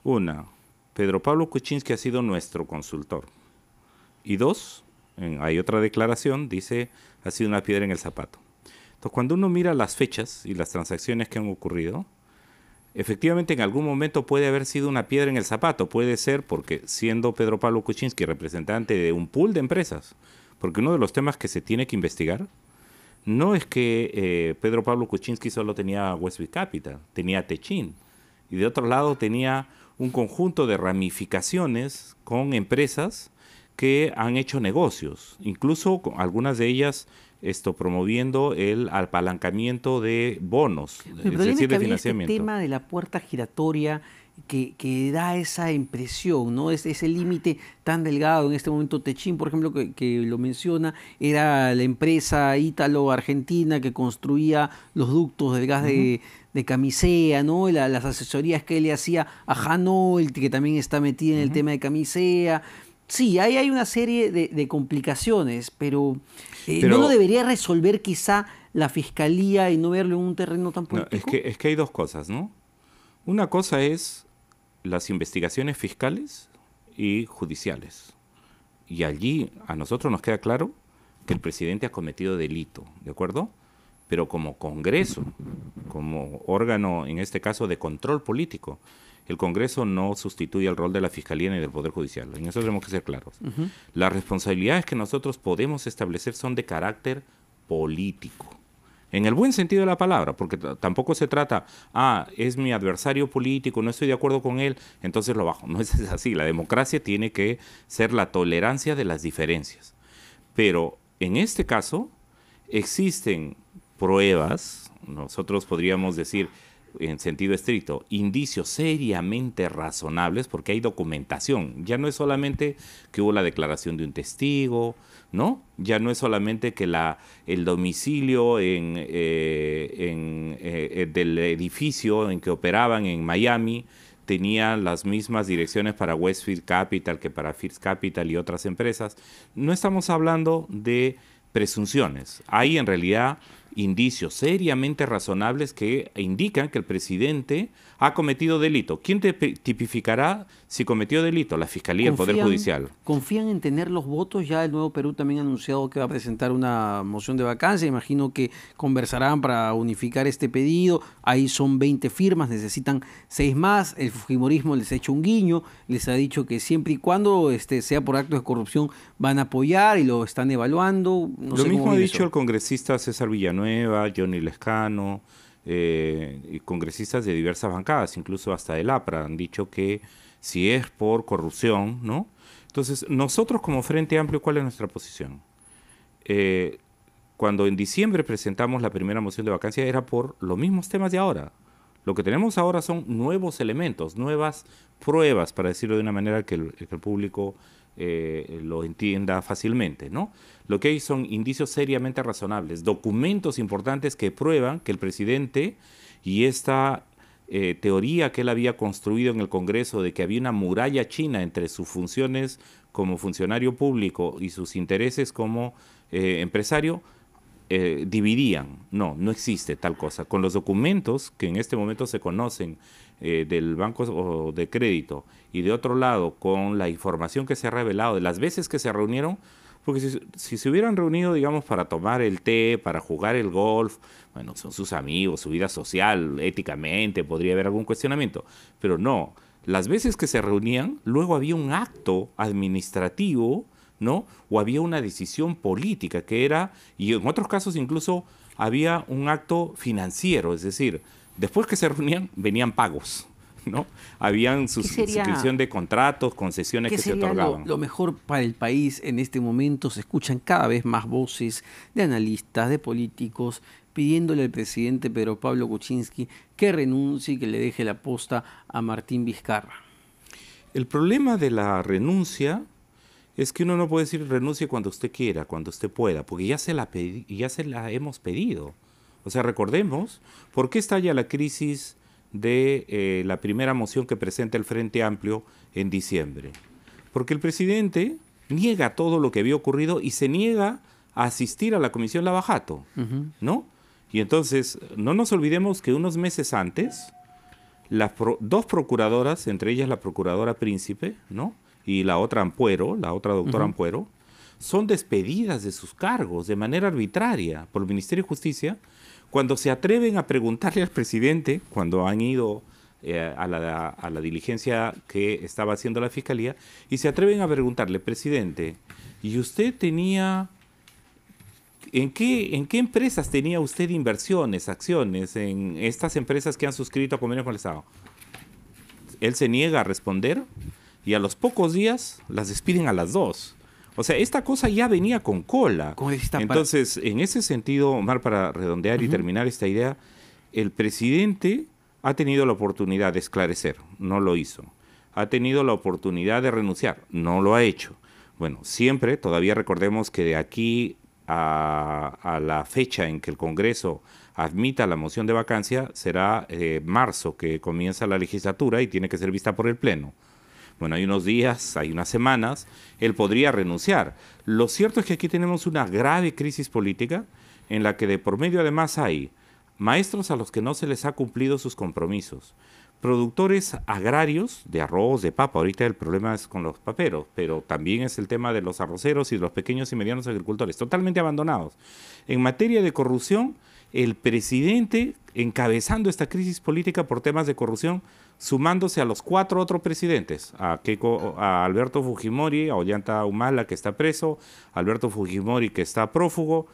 Una, Pedro Pablo Kuczynski ha sido nuestro consultor. Y dos, hay otra declaración, dice, ha sido una piedra en el zapato. Entonces, cuando uno mira las fechas y las transacciones que han ocurrido, efectivamente en algún momento puede haber sido una piedra en el zapato. Puede ser porque siendo Pedro Pablo Kuczynski representante de un pool de empresas, porque uno de los temas que se tiene que investigar no es que Pedro Pablo Kuczynski solo tenía Westfield Capital, tenía Techin, y de otro lado tenía un conjunto de ramificaciones con empresas que han hecho negocios, incluso algunas de ellas promoviendo el apalancamiento de bonos, es decir, de financiamiento. El tema de la puerta giratoria que da esa impresión, ¿no? Es ese límite tan delgado. En este momento Techin, por ejemplo, que lo menciona, era la empresa ítalo-argentina que construía los ductos del gas de Camisea, ¿no? Las asesorías que él le hacía a Hanoil, que también está metida en el tema de Camisea. Sí, ahí hay una serie de complicaciones, pero ¿no lo debería resolver quizá la Fiscalía y no verlo en un terreno tan político? No, es que hay dos cosas, ¿no? Una cosa es las investigaciones fiscales y judiciales. Y allí a nosotros nos queda claro que el presidente ha cometido delito, ¿de acuerdo? Pero como Congreso, como órgano, en este caso, de control político, el Congreso no sustituye el rol de la Fiscalía ni del Poder Judicial. En eso tenemos que ser claros. Las responsabilidades que nosotros podemos establecer son de carácter político. En el buen sentido de la palabra, porque tampoco se trata, es mi adversario político, no estoy de acuerdo con él, entonces lo bajo. No es así. La democracia tiene que ser la tolerancia de las diferencias. Pero en este caso existen pruebas, nosotros podríamos decir en sentido estricto, indicios seriamente razonables, porque hay documentación. Ya no es solamente que hubo la declaración de un testigo, ¿no? Ya no es solamente que el domicilio del edificio en que operaban en Miami tenía las mismas direcciones para Westfield Capital que para First Capital y otras empresas. No estamos hablando de presunciones. Hay en realidad indicios seriamente razonables que indican que el presidente ha cometido delito. ¿Quién tipificará si cometió delito? La Fiscalía, el Poder Judicial. ¿Confían en tener los votos? Ya el Nuevo Perú también ha anunciado que va a presentar una moción de vacancia. Imagino que conversarán para unificar este pedido. Ahí son 20 firmas, necesitan 6 más. El fujimorismo les ha hecho un guiño, les ha dicho que siempre y cuando sea por actos de corrupción van a apoyar y lo están evaluando. Lo mismo ha dicho el congresista César Villanueva, Johnny Lescano, y congresistas de diversas bancadas, incluso hasta del APRA, han dicho que si es por corrupción, ¿no? Entonces, nosotros como Frente Amplio, ¿cuál es nuestra posición? Cuando en diciembre presentamos la primera moción de vacancia era por los mismos temas de ahora. Lo que tenemos ahora son nuevos elementos, nuevas pruebas, para decirlo de una manera que el público lo entienda fácilmente, ¿no? Lo que hay son indicios seriamente razonables, documentos importantes que prueban que el presidente y esta teoría que él había construido en el Congreso de que había una muralla china entre sus funciones como funcionario público y sus intereses como empresario, dividían. No existe tal cosa. Con los documentos que en este momento se conocen del Banco de Crédito y de otro lado con la información que se ha revelado de las veces que se reunieron, porque si se hubieran reunido, digamos, para tomar el té, para jugar el golf, bueno, son sus amigos, su vida social, éticamente, podría haber algún cuestionamiento, pero no. Las veces que se reunían, luego había un acto administrativo, ¿no? O había una decisión política que era, y en otros casos incluso había un acto financiero, es decir, después que se reunían, venían pagos, ¿no? Habían suscripción de contratos, concesiones que se otorgaban. Lo mejor para el país en este momento? Se escuchan cada vez más voces de analistas, de políticos, pidiéndole al presidente Pedro Pablo Kuczynski que renuncie y que le deje la posta a Martín Vizcarra. El problema de la renuncia es que uno no puede decir renuncie cuando usted quiera, cuando usted pueda, porque ya se la hemos pedido. O sea, recordemos, ¿por qué estalla la crisis de la primera moción que presenta el Frente Amplio en diciembre? Porque el presidente niega todo lo que había ocurrido y se niega a asistir a la Comisión Lavajato, ¿no? Y entonces, no nos olvidemos que unos meses antes, las dos procuradoras, entre ellas la procuradora Príncipe, ¿no? Y la otra Ampuero, la otra doctora Ampuero, son despedidas de sus cargos de manera arbitraria por el Ministerio de Justicia cuando se atreven a preguntarle al presidente, cuando han ido a la diligencia que estaba haciendo la Fiscalía, y se atreven a preguntarle, presidente, ¿y usted tenía... ¿En qué empresas tenía usted inversiones, acciones, en estas empresas que han suscrito a convenio con el Estado? Él se niega a responder y a los pocos días las despiden a las 2. O sea, esta cosa ya venía con cola. Entonces, en ese sentido, Omar, para redondear y terminar esta idea, el presidente ha tenido la oportunidad de esclarecer, no lo hizo. Ha tenido la oportunidad de renunciar, no lo ha hecho. Bueno, siempre, todavía recordemos que de aquí a la fecha en que el Congreso admita la moción de vacancia será marzo, que comienza la legislatura y tiene que ser vista por el Pleno. Bueno, hay unos días, hay unas semanas, él podría renunciar. Lo cierto es que aquí tenemos una grave crisis política en la que de por medio además hay maestros a los que no se les ha cumplido sus compromisos, productores agrarios de arroz, de papa, ahorita el problema es con los paperos, pero también es el tema de los arroceros y de los pequeños y medianos agricultores, totalmente abandonados. En materia de corrupción, el presidente, encabezando esta crisis política por temas de corrupción, sumándose a los 4 otros presidentes, a Alberto Fujimori, a Ollanta Humala, que está preso, a Alberto Fujimori, que está prófugo,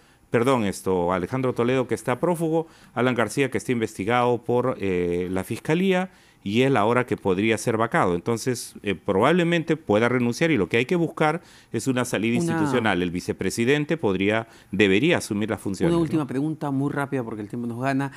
Alejandro Toledo, que está prófugo, Alan García, que está investigado por la Fiscalía, y él ahora que podría ser vacado. Entonces, probablemente pueda renunciar, y lo que hay que buscar es una salida institucional. El vicepresidente debería asumir las funciones. Una última pregunta muy rápida porque el tiempo nos gana.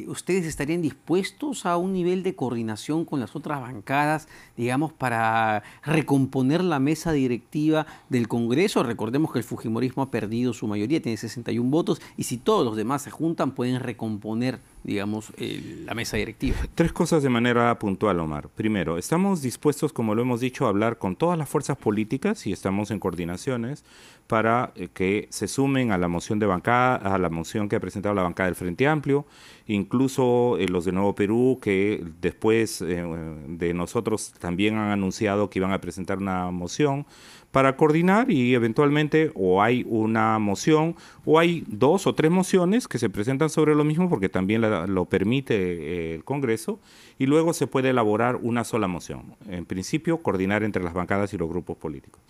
¿Ustedes estarían dispuestos a un nivel de coordinación con las otras bancadas, digamos, para recomponer la mesa directiva del Congreso? Recordemos que el fujimorismo ha perdido su mayoría, tiene 61 votos, y si todos los demás se juntan pueden recomponer, digamos, la mesa directiva. 3 cosas de manera puntual, Omar. Primero, estamos dispuestos, como lo hemos dicho, a hablar con todas las fuerzas políticas y estamos en coordinaciones para que se sumen a la moción de bancada, a la moción que ha presentado la bancada del Frente Amplio, incluso los de Nuevo Perú, que después de nosotros también han anunciado que iban a presentar una moción para coordinar, y eventualmente o hay una moción o hay 2 o 3 mociones que se presentan sobre lo mismo, porque también lo permite el Congreso, y luego se puede elaborar una sola moción. En principio, coordinar entre las bancadas y los grupos políticos.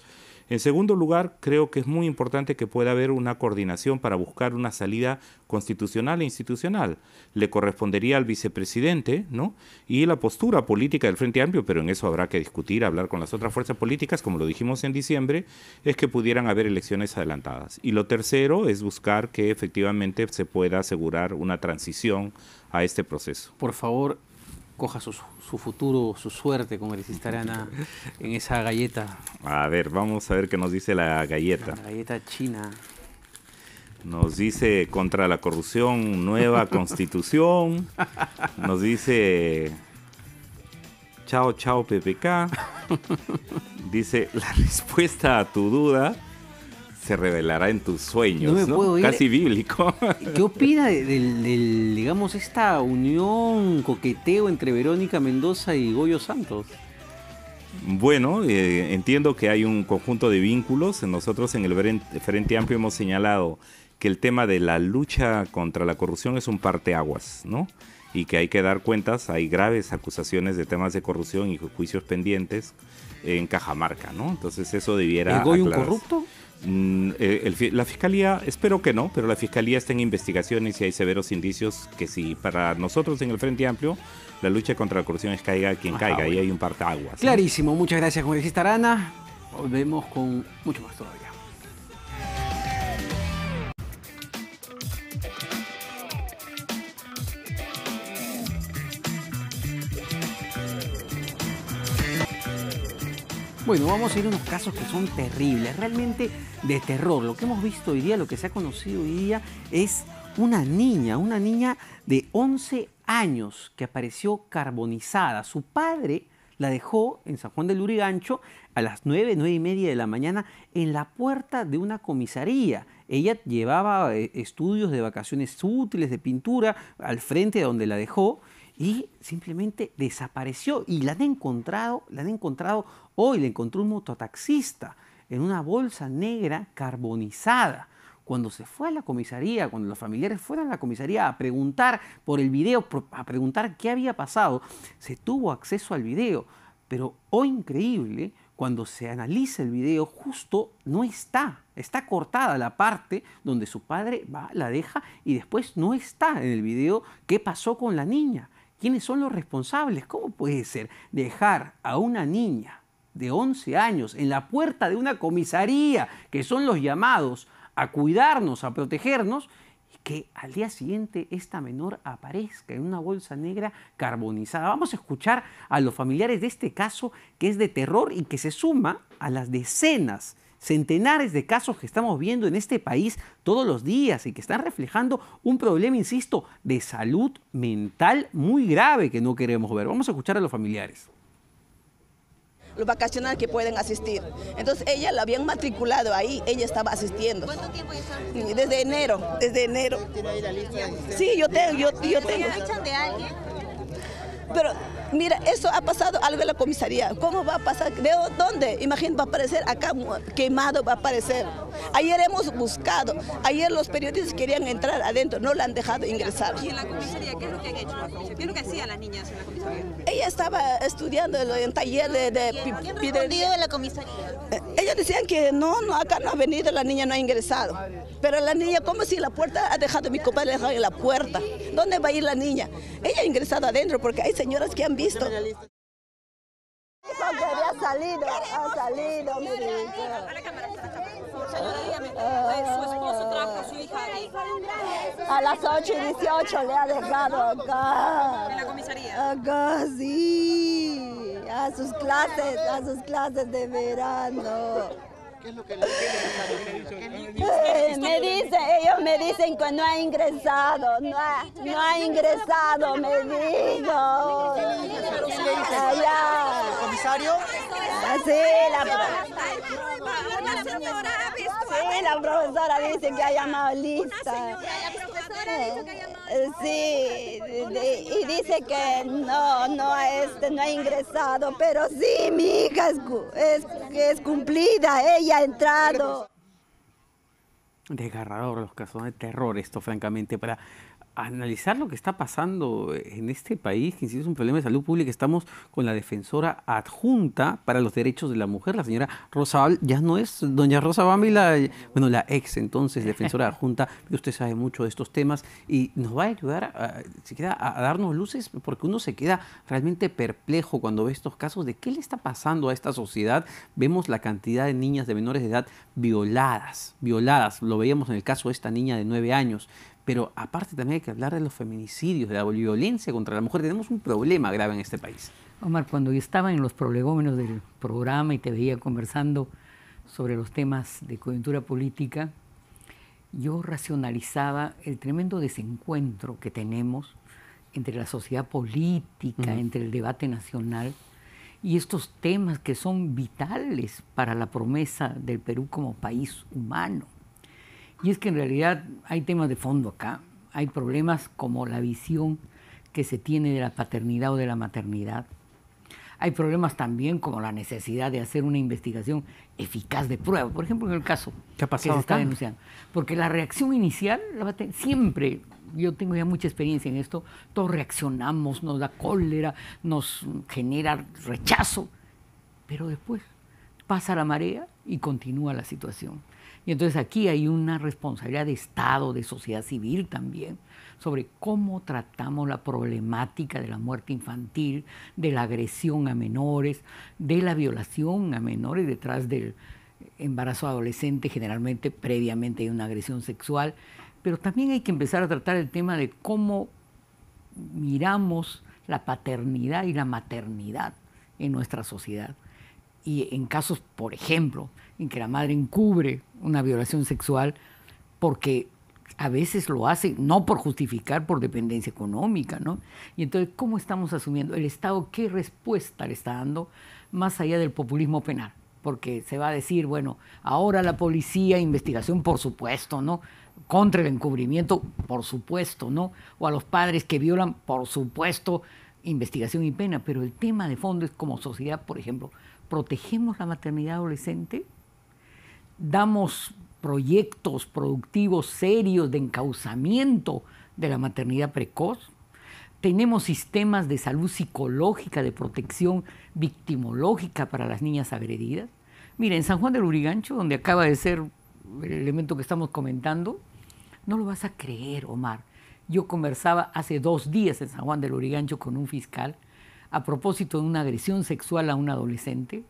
En segundo lugar, creo que es muy importante que pueda haber una coordinación para buscar una salida constitucional e institucional. Le correspondería al vicepresidente, ¿no?, y la postura política del Frente Amplio, pero en eso habrá que discutir, hablar con las otras fuerzas políticas, como lo dijimos en diciembre, es que pudieran haber elecciones adelantadas. Y lo tercero es buscar que efectivamente se pueda asegurar una transición a este proceso. Por favor, coja su futuro, su suerte, congresista Arana, en esa galleta. A ver, vamos a ver qué nos dice la galleta. La galleta china. Nos dice contra la corrupción, nueva constitución. Nos dice chao, chao PPK. Dice, la respuesta a tu duda se revelará en tus sueños, no me puedo ir. Casi bíblico. ¿Qué opina del, digamos, esta unión, coqueteo entre Verónica Mendoza y Goyo Santos? Bueno, entiendo que hay un conjunto de vínculos. Nosotros en el Frente Amplio hemos señalado que el tema de la lucha contra la corrupción es un parteaguas, ¿no? Y que hay que dar cuentas. Hay graves acusaciones de temas de corrupción y juicios pendientes en Cajamarca, ¿no? Entonces eso debiera ¿Es Goyo un aclararse. corrupto? La Fiscalía, espero que no, pero la Fiscalía está en investigaciones y hay severos indicios que si para nosotros en el Frente Amplio la lucha contra la corrupción es caiga quien caiga, y hay un parteaguas, ¿no? Clarísimo, muchas gracias, congresista Arana. Volvemos con mucho más todavía. Bueno, vamos a ir a unos casos que son terribles, realmente de terror. Lo que hemos visto hoy día, lo que se ha conocido hoy día es una niña de 11 años que apareció carbonizada. Su padre la dejó en San Juan del Lurigancho a las 9:30 de la mañana en la puerta de una comisaría. Ella llevaba estudios de vacaciones útiles, de pintura, al frente de donde la dejó, y simplemente desapareció. Y la han encontrado hoy, la encontró un mototaxista en una bolsa negra carbonizada. Cuando se fue a la comisaría, cuando los familiares fueron a la comisaría a preguntar por el video, a preguntar qué había pasado, se tuvo acceso al video. Pero, oh increíble, cuando se analiza el video, justo no está. Está cortada la parte donde su padre va, la deja, y después no está en el video qué pasó con la niña. ¿Quiénes son los responsables? ¿Cómo puede ser dejar a una niña de 11 años en la puerta de una comisaría, que son los llamados a cuidarnos, a protegernos, y que al día siguiente esta menor aparezca en una bolsa negra carbonizada? Vamos a escuchar a los familiares de este caso, que es de terror y que se suma a las decenas, centenares de casos que estamos viendo en este país todos los días y que están reflejando un problema, insisto, de salud mental muy grave que no queremos ver. Vamos a escuchar a los familiares. Los vacacionales que pueden asistir. Entonces ella la habían matriculado ahí, ella estaba asistiendo. ¿Cuánto tiempo ya está? Desde enero. ¿Tiene ahí la lista? Sí, yo tengo. ¿Le avisan de alguien? Pero Mira, eso ha pasado algo en la comisaría. ¿Cómo va a pasar? ¿De dónde? Imagínate, va a aparecer acá quemado, va a aparecer. Ayer hemos buscado, ayer los periodistas querían entrar adentro, no la han dejado ingresar. ¿Y en la comisaría qué es lo que han hecho? ¿Qué es lo que hacían las niñas en la comisaría? Ella estaba estudiando en taller de ¿Qué en la comisaría? Ellos decían que no, acá no ha venido, la niña no ha ingresado. Pero la niña, como si la puerta ha dejado, mi compadre ha dejado en la puerta. ¿Dónde va a ir la niña? Ella ha ingresado adentro porque hay señoras que han visto. Ha salido, mi hija. A la cámara. Señora, dígame, su esposo trajo a su hija ahí. A las 8:18 le ha dejado acá. ¿En la comisaría? Acá, sí. A sus clases de verano. ¿Qué es lo que le Ellos me dicen que no ha ingresado, no ha ingresado, me dijo. Allá. ¿El comisario? Sí, la profesora dice que ha llamado lista. Sí, y dice que no ha ingresado, pero sí, mi hija es cumplida, ella ha entrado. Desgarrador los casos de terror, esto francamente, para analizar lo que está pasando en este país, que es un problema de salud pública. Estamos con la defensora adjunta para los derechos de la mujer, la señora Rosa Bámbila. Ya no es doña Rosa Bámbila, la ex entonces defensora adjunta, que usted sabe mucho de estos temas y nos va a ayudar a darnos luces, porque uno se queda realmente perplejo cuando ve estos casos de qué le está pasando a esta sociedad. Vemos la cantidad de niñas de menores de edad violadas, lo veíamos en el caso de esta niña de 9 años. Pero aparte también hay que hablar de los feminicidios, de la violencia contra la mujer. Tenemos un problema grave en este país. Omar, cuando yo estaba en los prolegómenos del programa y te veía conversando sobre los temas de coyuntura política, yo racionalizaba el tremendo desencuentro que tenemos entre la sociedad política, entre el debate nacional y estos temas que son vitales para la promesa del Perú como país humano. Y es que en realidad hay temas de fondo acá, hay problemas como la visión que se tiene de la paternidad o de la maternidad. Hay problemas también como la necesidad de hacer una investigación eficaz de prueba, por ejemplo en el caso que se está denunciando. Porque la reacción inicial, siempre, yo tengo ya mucha experiencia en esto, todos reaccionamos, nos da cólera, nos genera rechazo, pero después pasa la marea y continúa la situación. Y entonces aquí hay una responsabilidad de Estado, de sociedad civil también, sobre cómo tratamos la problemática de la muerte infantil, de la agresión a menores, de la violación a menores detrás del embarazo adolescente. Generalmente, previamente hay una agresión sexual, pero también hay que empezar a tratar el tema de cómo miramos la paternidad y la maternidad en nuestra sociedad. Y en casos, por ejemplo, en que la madre encubre una violación sexual porque a veces lo hace no por justificar, por dependencia económica, ¿no? Y entonces, ¿cómo estamos asumiendo? El Estado, ¿qué respuesta le está dando más allá del populismo penal? Porque se va a decir, bueno, ahora la policía, investigación, por supuesto, ¿no? Contra el encubrimiento, por supuesto, ¿no? O a los padres que violan, por supuesto, investigación y pena. Pero el tema de fondo es como sociedad, por ejemplo, ¿protegemos la maternidad adolescente? ¿Damos proyectos productivos serios de encauzamiento de la maternidad precoz? ¿Tenemos sistemas de salud psicológica, de protección victimológica para las niñas agredidas? Mira, en San Juan del Lurigancho, donde acaba de ser el elemento que estamos comentando, no lo vas a creer, Omar. Yo conversaba hace 2 días en San Juan del Lurigancho con un fiscal a propósito de una agresión sexual a un adolescente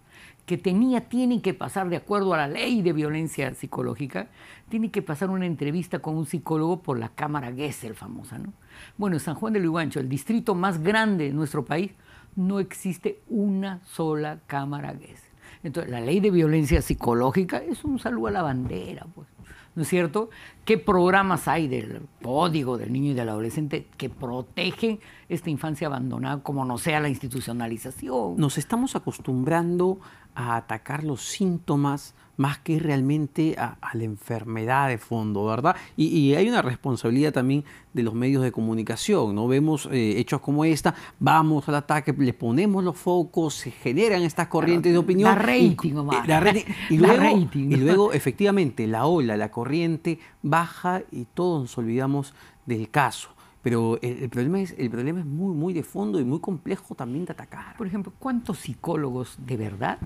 que tiene que pasar, de acuerdo a la ley de violencia psicológica, tiene que pasar una entrevista con un psicólogo por la cámara Gesell famosa, ¿no? Bueno, en San Juan del Lurigancho, el distrito más grande de nuestro país, no existe una sola cámara Gesell. Entonces, la ley de violencia psicológica es un saludo a la bandera, pues. ¿no es cierto? ¿Qué programas hay del Código del Niño y del Adolescente que protegen esta infancia abandonada como no sea la institucionalización? Nos estamos acostumbrando a atacar los síntomas más que realmente a la enfermedad de fondo, ¿verdad? Y hay una responsabilidad también de los medios de comunicación, ¿no? Vemos hechos como esta, vamos al ataque, le ponemos los focos, se generan estas corrientes de opinión. Da rating, Omar. Y luego, efectivamente, la ola, la corriente baja y todos nos olvidamos del caso. Pero el problema es muy, muy de fondo y muy complejo también de atacar. Por ejemplo, ¿cuántos psicólogos de verdad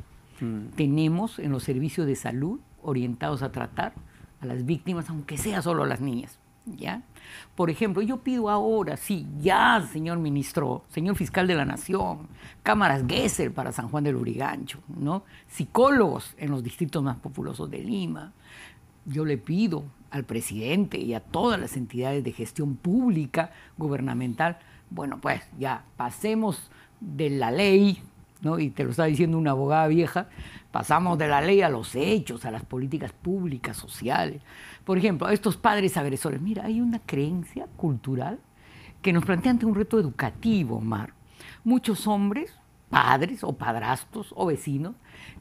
tenemos en los servicios de salud orientados a tratar a las víctimas, aunque sea solo a las niñas? ¿Ya? Por ejemplo, yo pido ahora, sí, ya, señor ministro, señor fiscal de la Nación, cámaras Gesell para San Juan del Lurigancho, ¿no? Psicólogos en los distritos más populosos de Lima. Yo le pido al presidente y a todas las entidades de gestión pública, gubernamental, bueno, pues ya pasemos de la ley, ¿no? Y te lo está diciendo una abogada vieja, pasamos de la ley a los hechos, a las políticas públicas, sociales. Por ejemplo, a estos padres agresores. Mira, hay una creencia cultural que nos plantea ante un reto educativo, Omar. Muchos hombres, padres o padrastros o vecinos,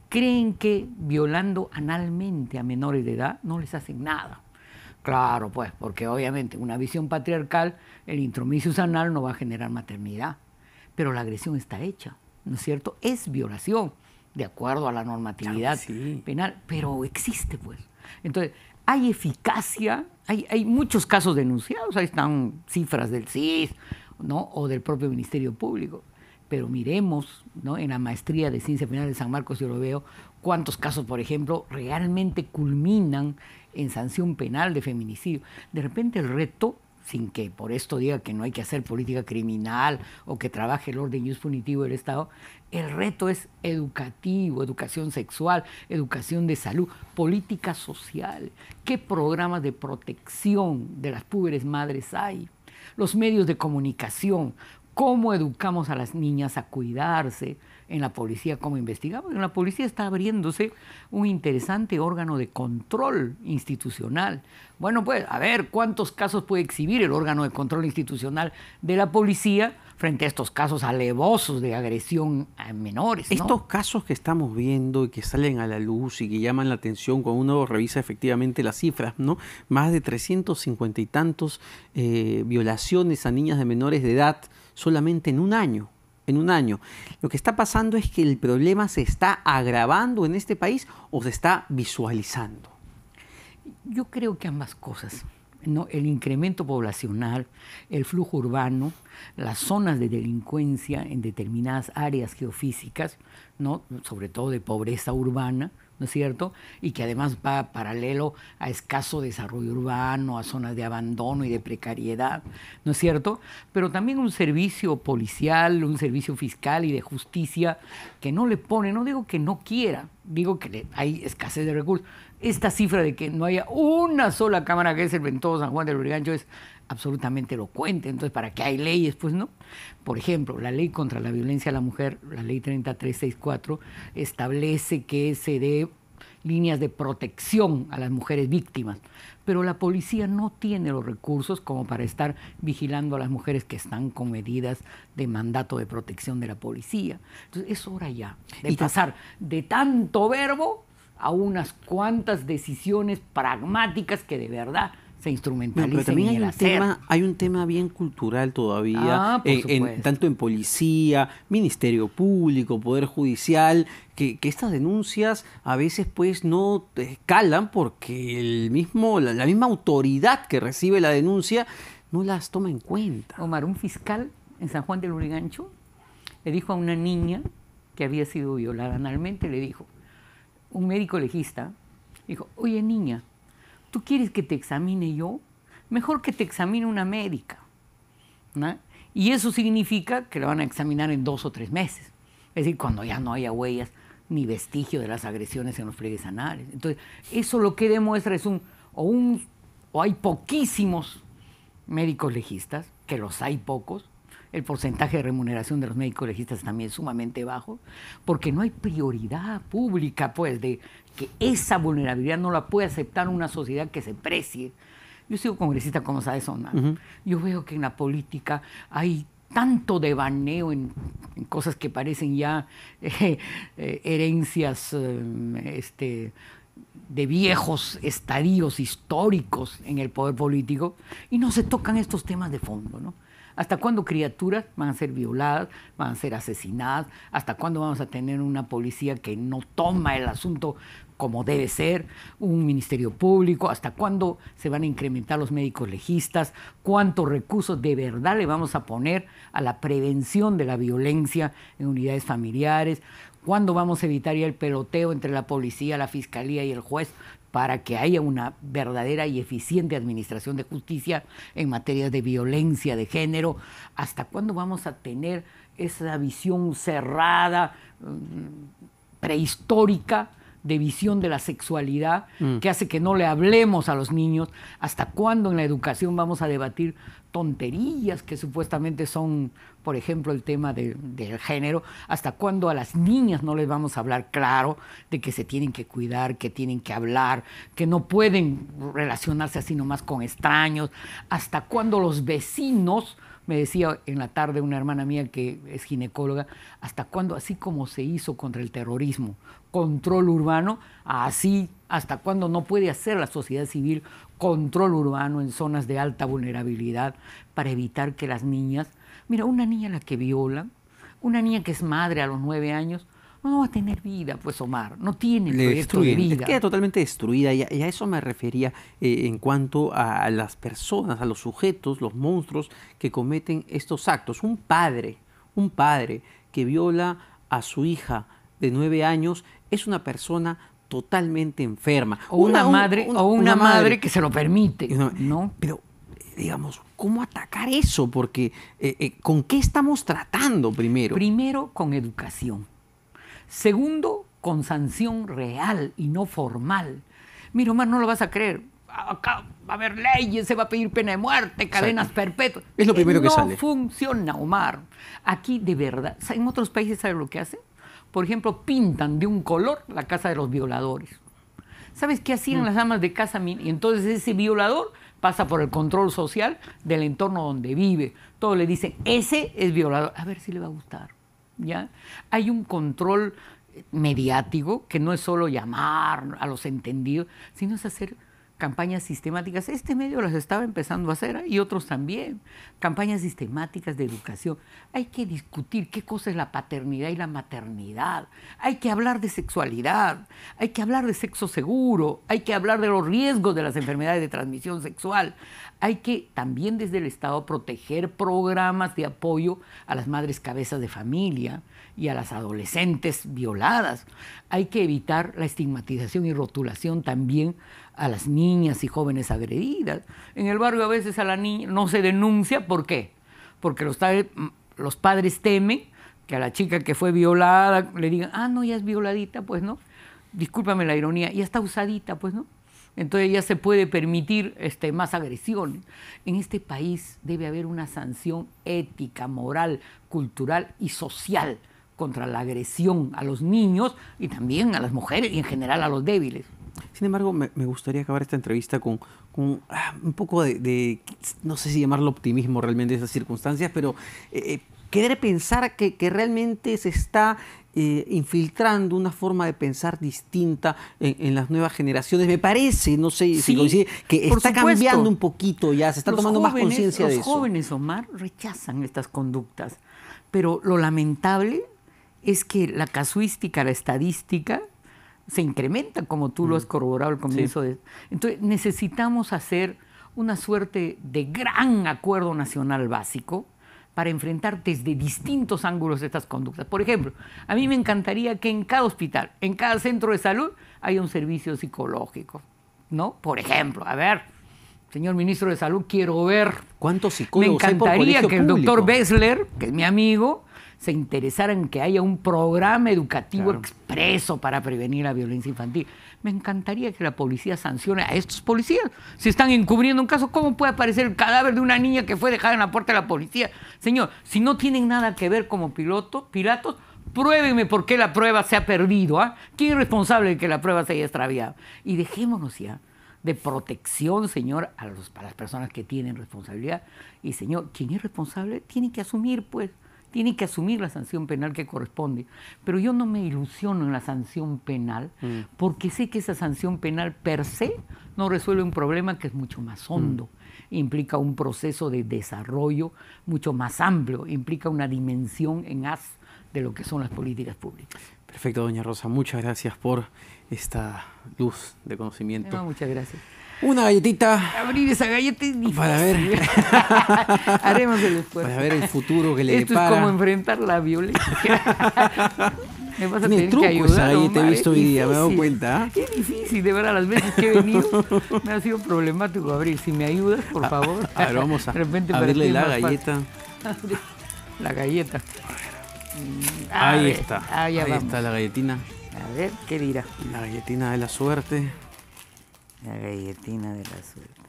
creen que violando analmente a menores de edad no les hacen nada. Claro, pues, porque obviamente una visión patriarcal, el intromisio anal no va a generar maternidad, pero la agresión está hecha, ¿no es cierto? Es violación, de acuerdo a la normatividad penal, pero existe, pues. Entonces, hay eficacia, hay muchos casos denunciados, ahí están cifras del CIS, ¿no? O del propio Ministerio Público. Pero miremos, ¿no? En la maestría de Ciencia Penal de San Marcos, yo lo veo, cuántos casos, por ejemplo, realmente culminan en sanción penal de feminicidio. De repente el reto, sin que por esto diga que no hay que hacer política criminal o que trabaje el orden ius punitivo del Estado, el reto es educativo, educación sexual, educación de salud, política social. ¿Qué programas de protección de las pobres madres hay? Los medios de comunicación. ¿Cómo educamos a las niñas a cuidarse? En la policía, ¿cómo investigamos? En la policía está abriéndose un interesante órgano de control institucional. Bueno, pues, a ver, ¿cuántos casos puede exhibir el órgano de control institucional de la policía frente a estos casos alevosos de agresión a menores, ¿no? Estos casos que estamos viendo y que salen a la luz y que llaman la atención cuando uno revisa efectivamente las cifras, ¿no? Más de 350 y tantos violaciones a niñas de menores de edad solamente en un año. Lo que está pasando es que el problema se está agravando en este país o se está visualizando. Yo creo que ambas cosas, ¿no? El incremento poblacional, el flujo urbano, las zonas de delincuencia en determinadas áreas geofísicas, ¿no? Sobre todo de pobreza urbana, ¿no es cierto? Y que además va paralelo a escaso desarrollo urbano, a zonas de abandono y de precariedad, ¿no es cierto? Pero también un servicio policial, un servicio fiscal y de justicia que no le pone, no digo que no quiera, digo que hay escasez de recursos. Esta cifra de que no haya una sola cámara que es el en todo San Juan del Lurigancho es absolutamente elocuente. Entonces, ¿para qué hay leyes? Pues no. Por ejemplo, la ley contra la violencia a la mujer, la ley 3364, establece que se dé líneas de protección a las mujeres víctimas, pero la policía no tiene los recursos como para estar vigilando a las mujeres que están con medidas de mandato de protección de la policía. Entonces, es hora ya de pasar de tanto verbo a unas cuantas decisiones pragmáticas que de verdad se instrumentalicen. Pero también en el hacer. hay un tema bien cultural todavía, tanto en policía, Ministerio Público, Poder Judicial, que estas denuncias a veces pues no calan porque la misma autoridad que recibe la denuncia no las toma en cuenta. Omar, un fiscal en San Juan del Lurigancho le dijo a una niña que había sido violada analmente, le dijo, un médico legista, dijo, oye niña, ¿tú quieres que te examine yo? Mejor que te examine una médica, ¿no? Y eso significa que la van a examinar en 2 o 3 meses. Es decir, cuando ya no haya huellas ni vestigio de las agresiones en los pliegues anales. Entonces, eso lo que demuestra es o hay poquísimos médicos legistas, que los hay pocos, el porcentaje de remuneración de los médicos legistas es también sumamente bajo, porque no hay prioridad pública, pues, de que esa vulnerabilidad no la puede aceptar una sociedad que se precie. Yo sigo congresista, como sabes, Omar. Yo veo que en la política hay tanto devaneo en cosas que parecen ya herencias de viejos estadios históricos en el poder político, y no se tocan estos temas de fondo, ¿no? ¿Hasta cuándo criaturas van a ser violadas, van a ser asesinadas? ¿Hasta cuándo vamos a tener una policía que no toma el asunto como debe ser? ¿Un ministerio público? ¿Hasta cuándo se van a incrementar los médicos legistas? ¿Cuántos recursos de verdad le vamos a poner a la prevención de la violencia en unidades familiares? ¿Cuándo vamos a evitar ya el peloteo entre la policía, la fiscalía y el juez para que haya una verdadera y eficiente administración de justicia en materia de violencia de género? ¿Hasta cuándo vamos a tener esa visión cerrada, prehistórica, de visión de la sexualidad, que hace que no le hablemos a los niños? ¿Hasta cuándo en la educación vamos a debatir tonterías que supuestamente son, por ejemplo, el tema del género? ¿Hasta cuándo a las niñas no les vamos a hablar claro de que se tienen que cuidar, que tienen que hablar, que no pueden relacionarse así nomás con extraños? ¿Hasta cuándo los vecinos, me decía en la tarde una hermana mía que es ginecóloga, hasta cuándo, así como se hizo contra el terrorismo, control urbano, así hasta cuándo no puede hacer la sociedad civil control urbano en zonas de alta vulnerabilidad para evitar que las niñas, mira, una niña a la que violan, una niña que es madre a los 9 años, no va a tener vida, pues, Omar, no tiene proyecto de vida. Queda totalmente destruida, y a eso me refería en cuanto a las personas, a los sujetos, los monstruos que cometen estos actos. Un padre que viola a su hija de 9 años es una persona totalmente enferma. O una madre que se lo permite, ¿no? Pero, digamos, ¿cómo atacar eso? Porque, ¿con qué estamos tratando primero? Primero, con educación. Segundo, con sanción real y no formal. Mira, Omar, no lo vas a creer. Acá va a haber leyes, se va a pedir pena de muerte, cadenas perpetuas. Es lo primero que sale. No funciona, Omar. Aquí, de verdad, en otros países, ¿sabes lo que hacen? Por ejemplo, pintan de un color la casa de los violadores. ¿Sabes qué hacían las amas de casa? Y entonces ese violador pasa por el control social del entorno donde vive. Todos le dicen, ese es violador. A ver si le va a gustar. ¿Ya? Hay un control mediático que no es solo llamar a los entendidos, sino es hacer campañas sistemáticas. Este medio las estaba empezando a hacer y otros también. Campañas sistemáticas de educación. Hay que discutir qué cosa es la paternidad y la maternidad. Hay que hablar de sexualidad. Hay que hablar de sexo seguro. Hay que hablar de los riesgos de las enfermedades de transmisión sexual. Hay que también desde el Estado proteger programas de apoyo a las madres cabezas de familia y a las adolescentes violadas. Hay que evitar la estigmatización y rotulación también a las niñas y jóvenes agredidas. En el barrio a veces a la niña no se denuncia. ¿Por qué? Porque los padres temen que a la chica que fue violada le digan, no, ya es violadita, pues no. Discúlpame la ironía, ya está usadita, pues no. Entonces ya se puede permitir más agresiones. En este país debe haber una sanción ética, moral, cultural y social contra la agresión a los niños y también a las mujeres y en general a los débiles. Sin embargo, me gustaría acabar esta entrevista con un poco de, no sé si llamarlo optimismo realmente en esas circunstancias, pero querer pensar que realmente se está infiltrando una forma de pensar distinta en las nuevas generaciones. Me parece, no sé si coincide, que está cambiando un poquito ya, se está tomando más conciencia de eso. Los jóvenes, Omar, rechazan estas conductas, pero lo lamentable es que la casuística, la estadística, se incrementa, como tú lo has corroborado al comienzo. Sí. Entonces, necesitamos hacer una suerte de gran acuerdo nacional básico para enfrentar desde distintos ángulos estas conductas. Por ejemplo, a mí me encantaría que en cada hospital, en cada centro de salud, haya un servicio psicológico, ¿no? Por ejemplo, a ver, señor ministro de Salud, quiero ver... ¿Cuántos psicólogos me encantaría hay por que el doctor Bessler, que es mi amigo, se interesara en que haya un programa educativo expreso para prevenir la violencia infantil. Me encantaría que la policía sancione a estos policías. Si están encubriendo un caso, ¿cómo puede aparecer el cadáver de una niña que fue dejada en la puerta de la policía? Señor, si no tienen nada que ver como Pilatos, pruébenme por qué la prueba se ha perdido. ¿Quién es responsable de que la prueba se haya extraviado? Y dejémonos ya de protección, señor, para las personas que tienen responsabilidad. Y, señor, quien es responsable tiene que asumir, pues, tiene que asumir la sanción penal que corresponde. Pero yo no me ilusiono en la sanción penal porque sé que esa sanción penal per se no resuelve un problema que es mucho más hondo. Implica un proceso de desarrollo mucho más amplio, implica una dimensión en haz de lo que son las políticas públicas. Perfecto, doña Rosa. Muchas gracias por esta luz de conocimiento. No, muchas gracias. Una galletita. Abrir esa galleta es difícil. Para ver. Haremos el esfuerzo. Para ver el futuro que le Esto depara. es como enfrentar la violencia. Me vas a Tiene tener truco que ayudar, esa galleta, he Omar, visto es hoy día, me he dado difícil. cuenta. Es difícil, de verdad, las veces que he venido me ha sido problemático abrir. Si me ayudas, por favor. A ver, vamos a De repente para abrirle ti es la más fácil. galleta. La galleta. Ahí está. Ahí Ahí está la galletina. A ver, ¿qué dirá? La galletina de la suerte. La galletina de la suerte.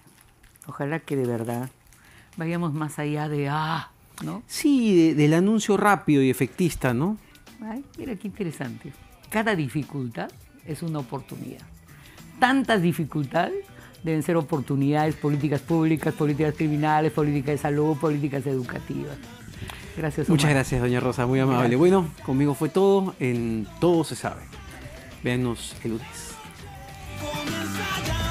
Ojalá que de verdad vayamos más allá de ¿no? Sí, del anuncio rápido y efectista, ¿no? Ay, mira qué interesante. Cada dificultad es una oportunidad. Tantas dificultades deben ser oportunidades, políticas públicas, políticas criminales, políticas de salud, políticas educativas. Gracias, Omar. Muchas gracias, doña Rosa, muy amable. Gracias. Bueno, conmigo fue todo en Todo se sabe. Véanos el lunes. Comienza ya.